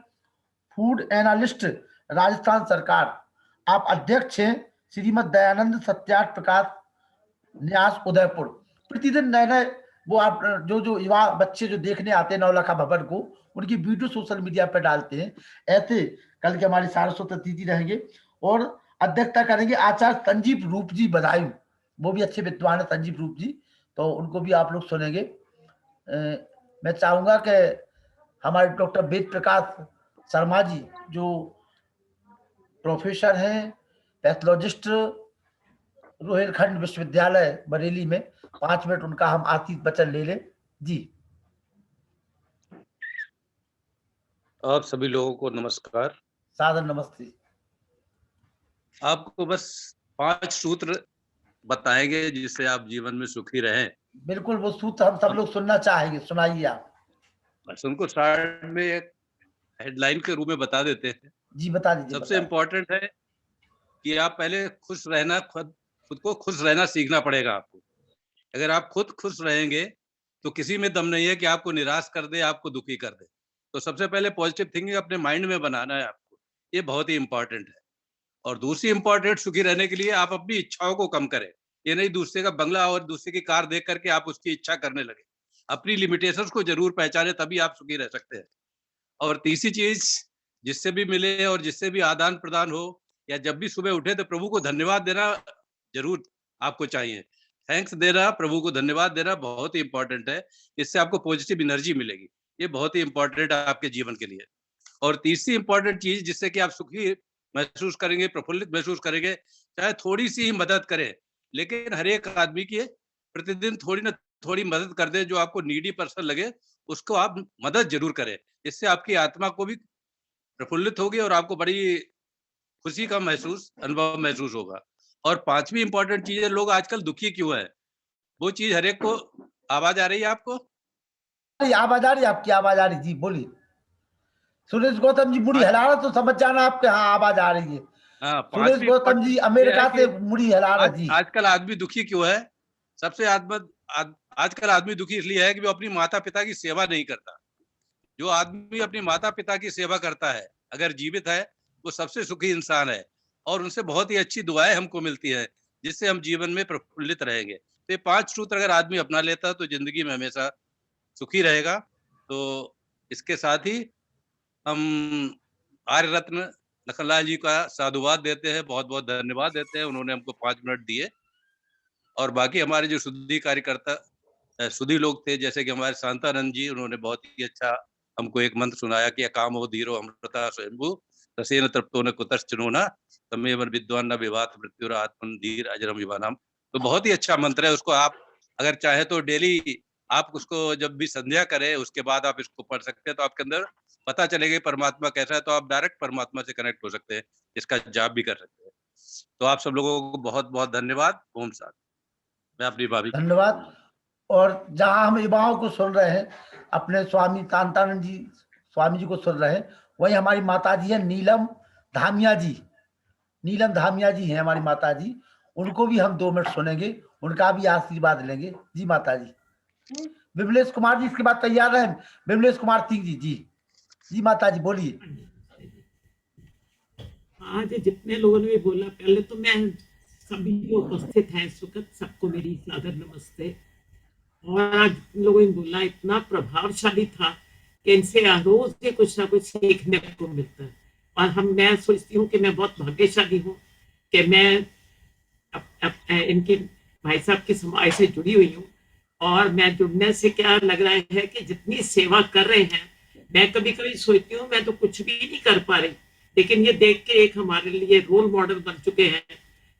[SPEAKER 3] फूड एनालिस्ट राजस्थान सरकार, आप अध्यक्ष हैं श्रीमद दयानंद सत्यार्थ प्रकाश न्यास उदयपुर। प्रतिदिन नए नए वो आप जो युवा बच्चे जो देखने आते हैं नवलखा भवन को, उनकी वीडियो सोशल मीडिया पर डालते हैं। ऐसे कल के हमारे सारस्वत अतिथि रहेंगे और अध्यक्षता करेंगे आचार्य संजीव रूप जी बदायूं, वो भी अच्छे विद्वान है संजीव रूप जी, तो उनको भी आप लोग सुनेंगे। मैं चाहूंगा कि हमारे डॉक्टर वेद प्रकाश शर्मा जी जो प्रोफेसर हैं, पैथोलॉजिस्ट, रोहिलखंड विश्वविद्यालय बरेली में, 5 मिनट उनका हम आतिथ वचन ले लें जी।
[SPEAKER 8] आप सभी लोगों को नमस्कार।
[SPEAKER 3] सादर नमस्ते।
[SPEAKER 8] आपको बस 5 सूत्र बताएंगे जिससे आप जीवन में सुखी रहें।
[SPEAKER 3] बिल्कुल, वो सूत्र हम सब लोग सुनना चाहेंगे, सुनाइए आप।
[SPEAKER 8] बस उनको स्टार्ट में एक हेडलाइन के रूप में बता देते हैं।
[SPEAKER 3] जी बता दीजिए।
[SPEAKER 8] सबसे इम्पोर्टेंट है कि आप पहले खुश रहना, खुद को खुश रहना सीखना पड़ेगा आपको। अगर आप खुद खुश रहेंगे तो किसी में दम नहीं है कि आपको निराश कर दे, आपको दुखी कर दे। तो सबसे पहले पॉजिटिव थिंकिंग अपने माइंड में बनाना है आपको, ये बहुत ही इंपॉर्टेंट है। और दूसरी इंपॉर्टेंट, सुखी रहने के लिए आप अपनी इच्छाओं को कम करें। ये नहीं दूसरे का बंगला और दूसरे की कार देख करके आप उसकी इच्छा करने लगे। अपनी लिमिटेशंस को जरूर पहचाने, तभी आप सुखी रह सकते हैं। और तीसरी चीज, जिससे भी मिले और जिससे भी आदान प्रदान हो या जब भी सुबह उठे तो प्रभु को धन्यवाद देना जरूर आपको चाहिए। थैंक्स देना, प्रभु को धन्यवाद देना बहुत ही इंपॉर्टेंट है। इससे आपको पॉजिटिव एनर्जी मिलेगी, ये बहुत ही इंपॉर्टेंट है आपके जीवन के लिए। और तीसरी इंपॉर्टेंट चीज जिससे कि आप सुखी महसूस करेंगे, प्रफुल्लित महसूस करेंगे, चाहे थोड़ी सी ही मदद करें, लेकिन हर एक आदमी की प्रतिदिन थोड़ी ना थोड़ी मदद कर दे। जो आपको नीडी पर्सन लगे उसको आप मदद जरूर करें। इससे आपकी आत्मा को भी प्रफुल्लित होगी और आपको बड़ी खुशी का अनुभव महसूस होगा। और पांचवी इंपॉर्टेंट चीज है, लोग आजकल दुखी क्यों है, वो चीज हर एक को। आवाज आ रही है आपको?
[SPEAKER 3] आवाज आ रही है, आपकी आवाज आ रही, जी बोलिए। सुरेश गौतम जी मुड़ी हिला रहा तो समझ जाना आपके, हाँ आवाज आ रही है।
[SPEAKER 8] हाँ,
[SPEAKER 3] सुरेश गौतम जी अमेरिका से मुड़ी हिला रहा जी।
[SPEAKER 8] आजकल आदमी दुखी क्यों है? सबसे आजकल आदमी दुखी इसलिए है कि वो अपनी माता पिता की सेवा नहीं करता। जो आदमी अपनी माता पिता की सेवा करता है, अगर जीवित है, वो सबसे सुखी इंसान है। और उनसे बहुत ही अच्छी दुआएं हमको मिलती है, जिससे हम जीवन में प्रफुल्लित रहेंगे। तो ये 5 सूत्र अगर आदमी अपना लेता है तो जिंदगी में हमेशा सुखी रहेगा। तो इसके साथ ही हम आर्य रत्न लखनलाल जी का साधुवाद देते हैं, बहुत बहुत धन्यवाद देते हैं, उन्होंने हमको 5 मिनट दिए। और बाकी हमारे जो शुद्धि कार्यकर्ता सुधी लोग थे, जैसे कि हमारे शांतानंद जी, उन्होंने बहुत ही अच्छा हमको एक मंत्र सुनाया कि काम हो धीरो अमृता स्वयंभू रसेन तृप्तो न कुतश्चनोना तमेव विद्वान न विवात मृत्युर आत्मन धीर अजरम विवानाम। तो बहुत ही अच्छा मंत्र है, उसको आप अगर चाहे तो डेली आप उसको जब भी संध्या करें उसके बाद आप इसको पढ़ सकते हैं, तो आपके अंदर पता चलेगा परमात्मा कैसा है, तो आप डायरेक्ट परमात्मा से कनेक्ट हो सकते हैं, इसका जाप भी कर सकते हैं। तो आप सब लोगों को बहुत बहुत धन्यवाद। ओम शांति। मैं अपनी भाभी
[SPEAKER 3] धन्यवाद। और जहां हम युवाओं को सुन रहे हैं, अपने स्वामी शांतानंद जी स्वामी जी को सुन रहे हैं, वही हमारी माता जी है नीलम धामिया जी। नीलम धामिया जी हैं हमारी माता जी, उनको भी हम 2 मिनट सुनेंगे, उनका भी आशीर्वाद लेंगे जी। माता जी विमलेश कुमार जी इसके बाद तैयार हैं, विमलेश कुमार सिंह जी। जी जी माता जी बोलिए।
[SPEAKER 9] आज जितने लोगों ने भी बोला, पहले तो मैं सभी जो उपस्थित हैं इस वक्त सबको मेरी सादर नमस्ते। और आज लोगों ने बोला इतना प्रभावशाली था कि इनसे रोज ही कुछ ना कुछ सीखने को मिलता है। और मैं सोचती हूँ कि मैं बहुत भाग्यशाली हूँ कि मैं इनके भाई साहब की समाज से जुड़ी हुई हूँ। और मैं जुड़ने से क्या लग रहा है कि जितनी सेवा कर रहे हैं मैं कभी कभी सोचती हूँ मैं तो कुछ भी नहीं कर पा रही, लेकिन ये देख के एक हमारे लिए रोल मॉडल बन चुके हैं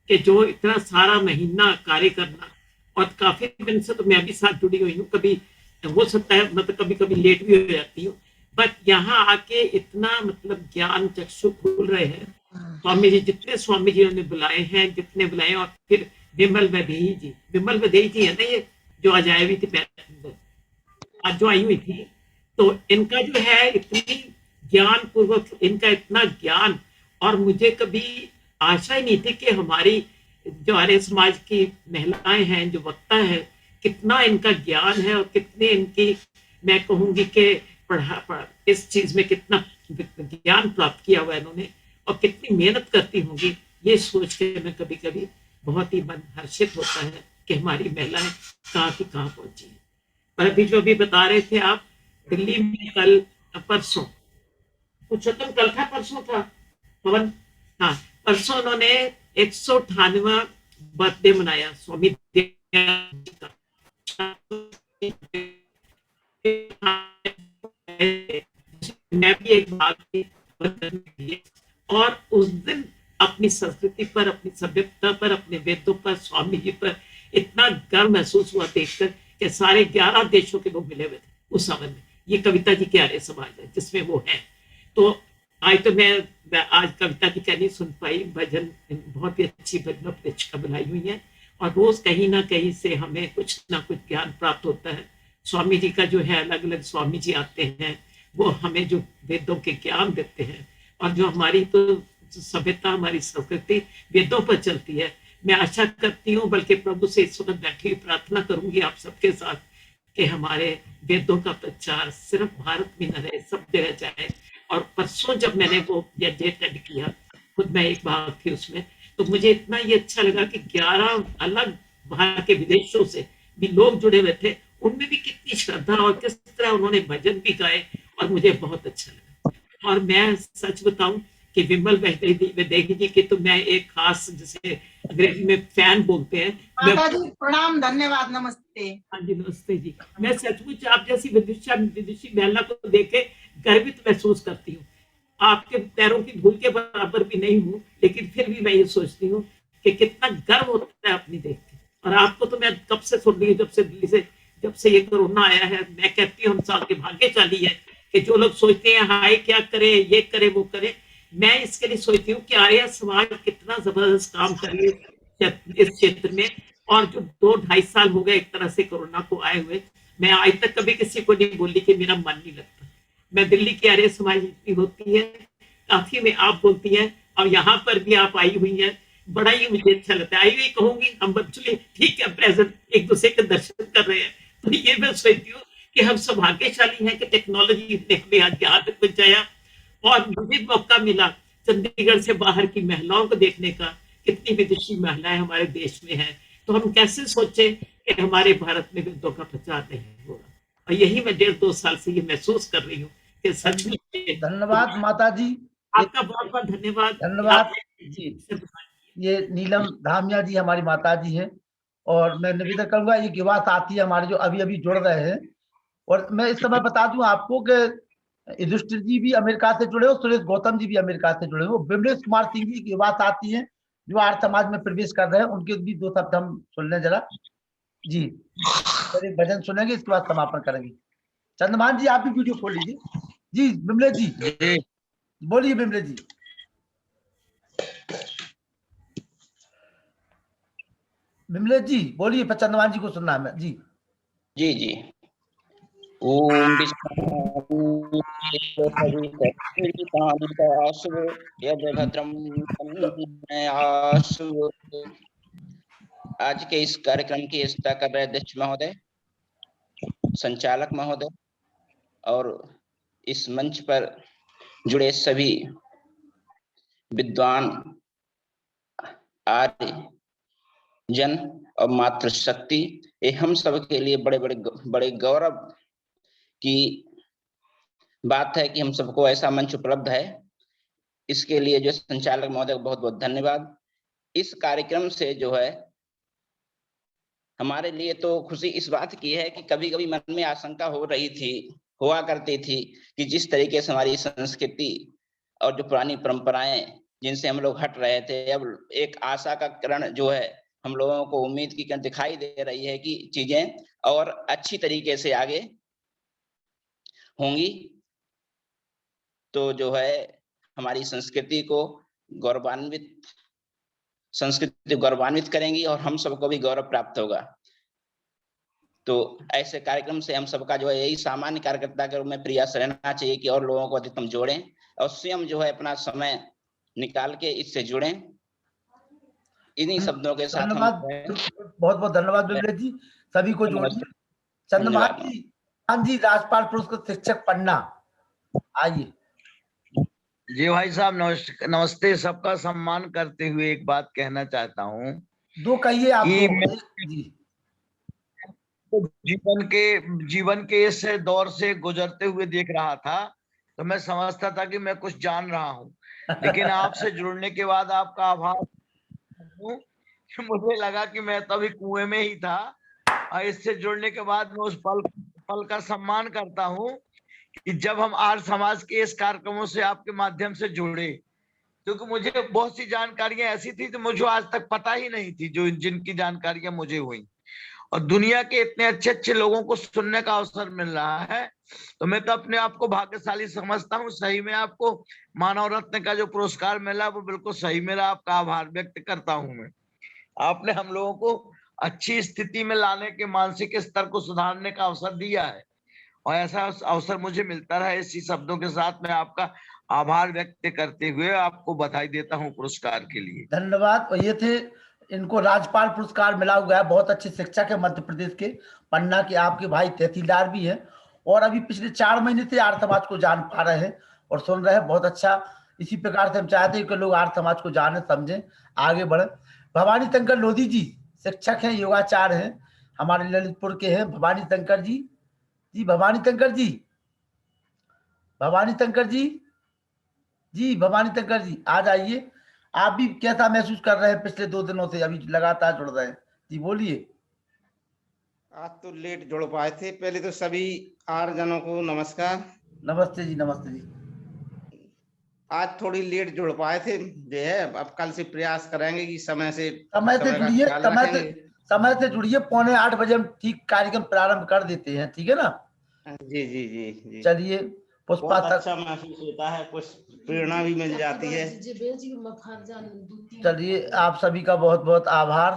[SPEAKER 9] कि जो इतना सारा महीना कार्य करना, और काफी दिन से तो मैं भी साथ जुड़ी हुई हूँ, कभी हो सकता है मतलब कभी कभी लेट भी हो जाती हूँ, बट यहाँ आके इतना मतलब ज्ञान चक्षु खुल रहे हैं। स्वामी जी, जितने स्वामी जी ने बुलाए हैं, जितने बुलाए, और फिर विमल वैदेही जी है ना, ये जो आज आई हुई थी, आज जो आई हुई थी, तो इनका जो है इतनी ज्ञान पूर्वक, इनका इतना ज्ञान, और मुझे कभी आशा ही नहीं थी कि हमारी जो आर्य समाज की महिलाएं हैं, जो वक्ता है, कितना इनका ज्ञान है और कितने इनकी, मैं कहूंगी कि इस चीज में कितना ज्ञान प्राप्त किया हुआ है इन्होंने, और कितनी मेहनत करती होंगी, ये सोच के मैं कभी कभी बहुत ही मन हर्षित होता है कि हमारी महिलाएं कहाँ की कहाँ पहुंची है। पर अभी जो अभी बता रहे थे आप, दिल्ली में कल परसों, पुरुषोत्तम कल था परसों था पवन, हाँ परसों उन्होंने 198वां बर्थडे मनाया स्वामी दयानंद जी का। मैं भी एक भाग थी, और उस दिन अपनी संस्कृति पर, अपनी सभ्यता पर, अपने वेदों पर, स्वामी जी पर इतना गर्व महसूस हुआ देखकर कि सारे 11 देशों के लोग मिले हुए थे उस समय में। ये कविता जी के आर्य समाज है जिसमें वो है। तो आज तो मैं आज कविता की कहानी सुन पाई, भजन बहुत ही अच्छी भजन प्रचिका बनाई हुई है, और रोज कहीं ना कहीं से हमें कुछ ना कुछ ज्ञान प्राप्त होता है। स्वामी जी का जो है, अलग अलग स्वामी जी आते हैं, वो हमें जो वेदों के ज्ञान देते हैं, और जो हमारी तो सभ्यता, हमारी संस्कृति वेदों पर चलती है। मैं आशा करती हूँ, बल्कि प्रभु से इस वक्त बैठी हुई प्रार्थना करूंगी आप सबके साथ कि हमारे वेदों का प्रचार सिर्फ भारत में न रहे, सब जगह जाए। और परसों जब मैंने वो यज्ञ अटेंड किया, खुद मैं एक भाग थी उसमें, तो मुझे इतना ये अच्छा लगा कि 11 अलग बाहर के विदेशों से भी लोग जुड़े हुए थे, उनमें भी कितनी श्रद्धा और किस तरह उन्होंने भजन भी गाए, और मुझे बहुत अच्छा लगा। और मैं सच बताऊं कि विमल वैदेही जी की तो मैं एक खास, जैसे अंग्रेजी में फैन बोलते हैं।
[SPEAKER 5] माता जी प्रणाम, धन्यवाद, नमस्ते।
[SPEAKER 9] हाँ जी नमस्ते जी। मैं सचमुच आप जैसी विदुषी महिला को देखे गर्वित महसूस करती हूँ। आपके पैरों की धूल के बराबर भी नहीं हूँ, लेकिन फिर भी मैं ये सोचती हूँ कि कितना गर्व होता है अपनी देख के। और आपको तो मैं कब से सुन रही हूँ, जब से दिल्ली से, जब से ये कोरोना आया है। मैं कहती हूँ हम साल के भाग्यशाली है कि जो लोग सोचते हैं हाय क्या करे, ये करे, वो करे, मैं इसके लिए सोचती हूँ कि आर्य समाज कितना जबरदस्त काम कर रही है इस क्षेत्र में। और जो 2-2.5 साल हो गए एक तरह से कोरोना को आए हुए, मैं आज तक कभी किसी को नहीं बोली कि मेरा मन नहीं लगता। मैं दिल्ली की आर्य समाज भी होती है, काफी में आप बोलती हैं, और यहाँ पर भी आप आई हुई हैं, बड़ा ही मुझे अच्छा लगता है। आई हुई कहूंगी, हम बच्चे ठीक है प्रेजेंट एक दूसरे के दर्शन कर रहे हैं, तो ये मैं सोचती हूँ कि हम सौभाग्यशाली हैं कि टेक्नोलॉजी ने हमें आज यहाँ तक पहुंचाया। और मुझे मौका मिला चंडीगढ़ से बाहर की महिलाओं को देखने का, कितनी विदेशी महिलाएं हमारे देश में हैं, तो हम कैसे सोचे कि हमारे भारत में वेदों का प्रचार नहीं होगा। और यही मैं 1.5-2 साल से ये महसूस कर रही हूँ कि सच में।
[SPEAKER 3] धन्यवाद माता जी,
[SPEAKER 9] आपका बहुत बहुत धन्यवाद।
[SPEAKER 3] धन्यवाद जी। ये नीलम धामिया जी हमारी माता जी हैं, और मैं निवेदन करूंगा, ये युवा साथी हमारे जो अभी अभी जुड़ रहे हैं। और मैं इस समय बता दूं आपको कि युधिष्ठिर जी भी अमेरिका से जुड़े हो, सुरेश गौतम जी भी अमेरिका से जुड़े हो, विमलेश कुमार सिंह जी युवा साथी हैं जो आर्य समाज में प्रवेश कर रहे हैं, उनके भी 2 शब्द हम सुन लें जरा जी। फिर एक भजन सुनेंगे, इसके बाद समापन करेंगे। चंद्रमान जी आप भी वीडियो खोल लीजिए जी। विमलेश जी बोलिए। विमलेश जी बोलिए, पर चंद्रमान जी को सुनना है जी।
[SPEAKER 6] जी जी। ओम आज के इस कार्यक्रम की अध्यक्षता कर रहे अध्यक्ष महोदय, संचालक महोदय, और इस मंच पर जुड़े सभी विद्वान, आर्य जन और मातृशक्ति, ये हम सब के लिए बड़े गौरव की बात है कि हम सबको ऐसा मंच उपलब्ध है। इसके लिए जो संचालक महोदय को बहुत बहुत धन्यवाद। इस कार्यक्रम से जो है हमारे लिए तो खुशी इस बात की है कि कभी कभी मन में आशंका हो रही थी
[SPEAKER 2] हुआ करती थी कि जिस तरीके से हमारी संस्कृति और जो पुरानी परंपराएं जिनसे हम लोग हट रहे थे, अब एक आशा का किरण जो है हम लोगों को, उम्मीद की किरण दिखाई दे रही है कि चीजें और अच्छी तरीके से आगे होंगी। तो जो है हमारी संस्कृति को गौरवान्वित करेंगी और हम सबको भी गौरव प्राप्त होगा। तो ऐसे कार्यक्रम से हम सबका जो है यही सामान्य कार्यकर्ता के रूप में प्रयास रहना चाहिए कि और लोगों को अधिकतम जोड़ें और स्वयं जो है अपना समय निकाल के इससे जुड़ें। इन्हीं शब्दों के साथ
[SPEAKER 3] धन्यवाद, बहुत बहुत धन्यवाद बिमलेश जी, सभी को जोड़िए। चंद्रभान जी, हाँ जी, राजपाल पुरस्कृत शिक्षक पन्ना, आइए।
[SPEAKER 10] जी भाई साहब नमस्ते। सबका सम्मान करते हुए एक बात कहना चाहता हूँ।
[SPEAKER 3] दो कहिए आप।
[SPEAKER 10] जी, जीवन के इस दौर से गुजरते हुए देख रहा था तो मैं समझता था कि मैं कुछ जान रहा हूँ, लेकिन आपसे जुड़ने के बाद आपका आभार हूँ। मुझे लगा कि मैं तो अभी कुएं में ही था और इससे जुड़ने के बाद मैं उस पल का सम्मान करता हूँ कि जब हम आर्य समाज के इस कार्यक्रमों से आपके माध्यम से जुड़े, क्योंकि मुझे बहुत सी जानकारियां ऐसी थी जो मुझे आज तक पता ही नहीं थी, जो जिनकी जानकारियां मुझे हुई, और दुनिया के इतने अच्छे अच्छे लोगों को सुनने का अवसर मिल रहा है। तो मैं तो अपने आप को भाग्यशाली समझता हूँ। सही में आपको मानव रत्न का जो पुरस्कार मिला वो बिल्कुल सही मेरा आपका आभार व्यक्त करता हूँ मैं। आपने हम लोगों को अच्छी स्थिति में लाने के, मानसिक स्तर को सुधारने का अवसर दिया है और ऐसा अवसर मुझे मिलता रहा। इसी शब्दों के साथ मैं आपका आभार व्यक्त करते हुए आपको बधाई देता हूं पुरस्कार के लिए।
[SPEAKER 3] धन्यवाद। और ये थे, इनको राजपाल पुरस्कार मिला हुआ है, बहुत अच्छे शिक्षक है मध्य प्रदेश के, पन्ना के। आपके भाई तहसीलदार भी हैं और अभी पिछले 4 महीने से आर्य समाज को जान पा रहे हैं और सुन रहे हैं। बहुत अच्छा। इसी प्रकार से हम चाहते हैं कि लोग आर्य समाज को जाने, समझें, आगे बढ़े। भवानी शंकर लोधी जी शिक्षक हैं, योगाचार्य हैं, हमारे ललितपुर के हैं। भवानी शंकर जी, भवानी शंकर जी, भवानी शंकर जी, भवानी शंकर जी आ जाइए। आप भी कैसा महसूस कर रहे हैं पिछले 2 दिनों से, अभी लगातार जुड़ रहे हैं? जी बोलिए।
[SPEAKER 11] आज तो लेट जुड़ पाए थे। पहले तो सभी आर्यजनों को नमस्कार।
[SPEAKER 3] नमस्ते जी, नमस्ते जी।
[SPEAKER 11] आज थोड़ी लेट जुड़ पाए थे, जो है अब कल से प्रयास करेंगे कि समय से
[SPEAKER 3] जुड़िए, समय से जुड़िए। 7:45 बजे हम ठीक कार्यक्रम प्रारंभ कर देते हैं, ठीक है ना?
[SPEAKER 11] जी जी जी जी।
[SPEAKER 3] चलिए, पुष्पा तक
[SPEAKER 11] अच्छा महसूस होता है, कुछ प्रेरणा भी मिल जाती है।
[SPEAKER 3] चलिए, आप सभी का बहुत बहुत आभार।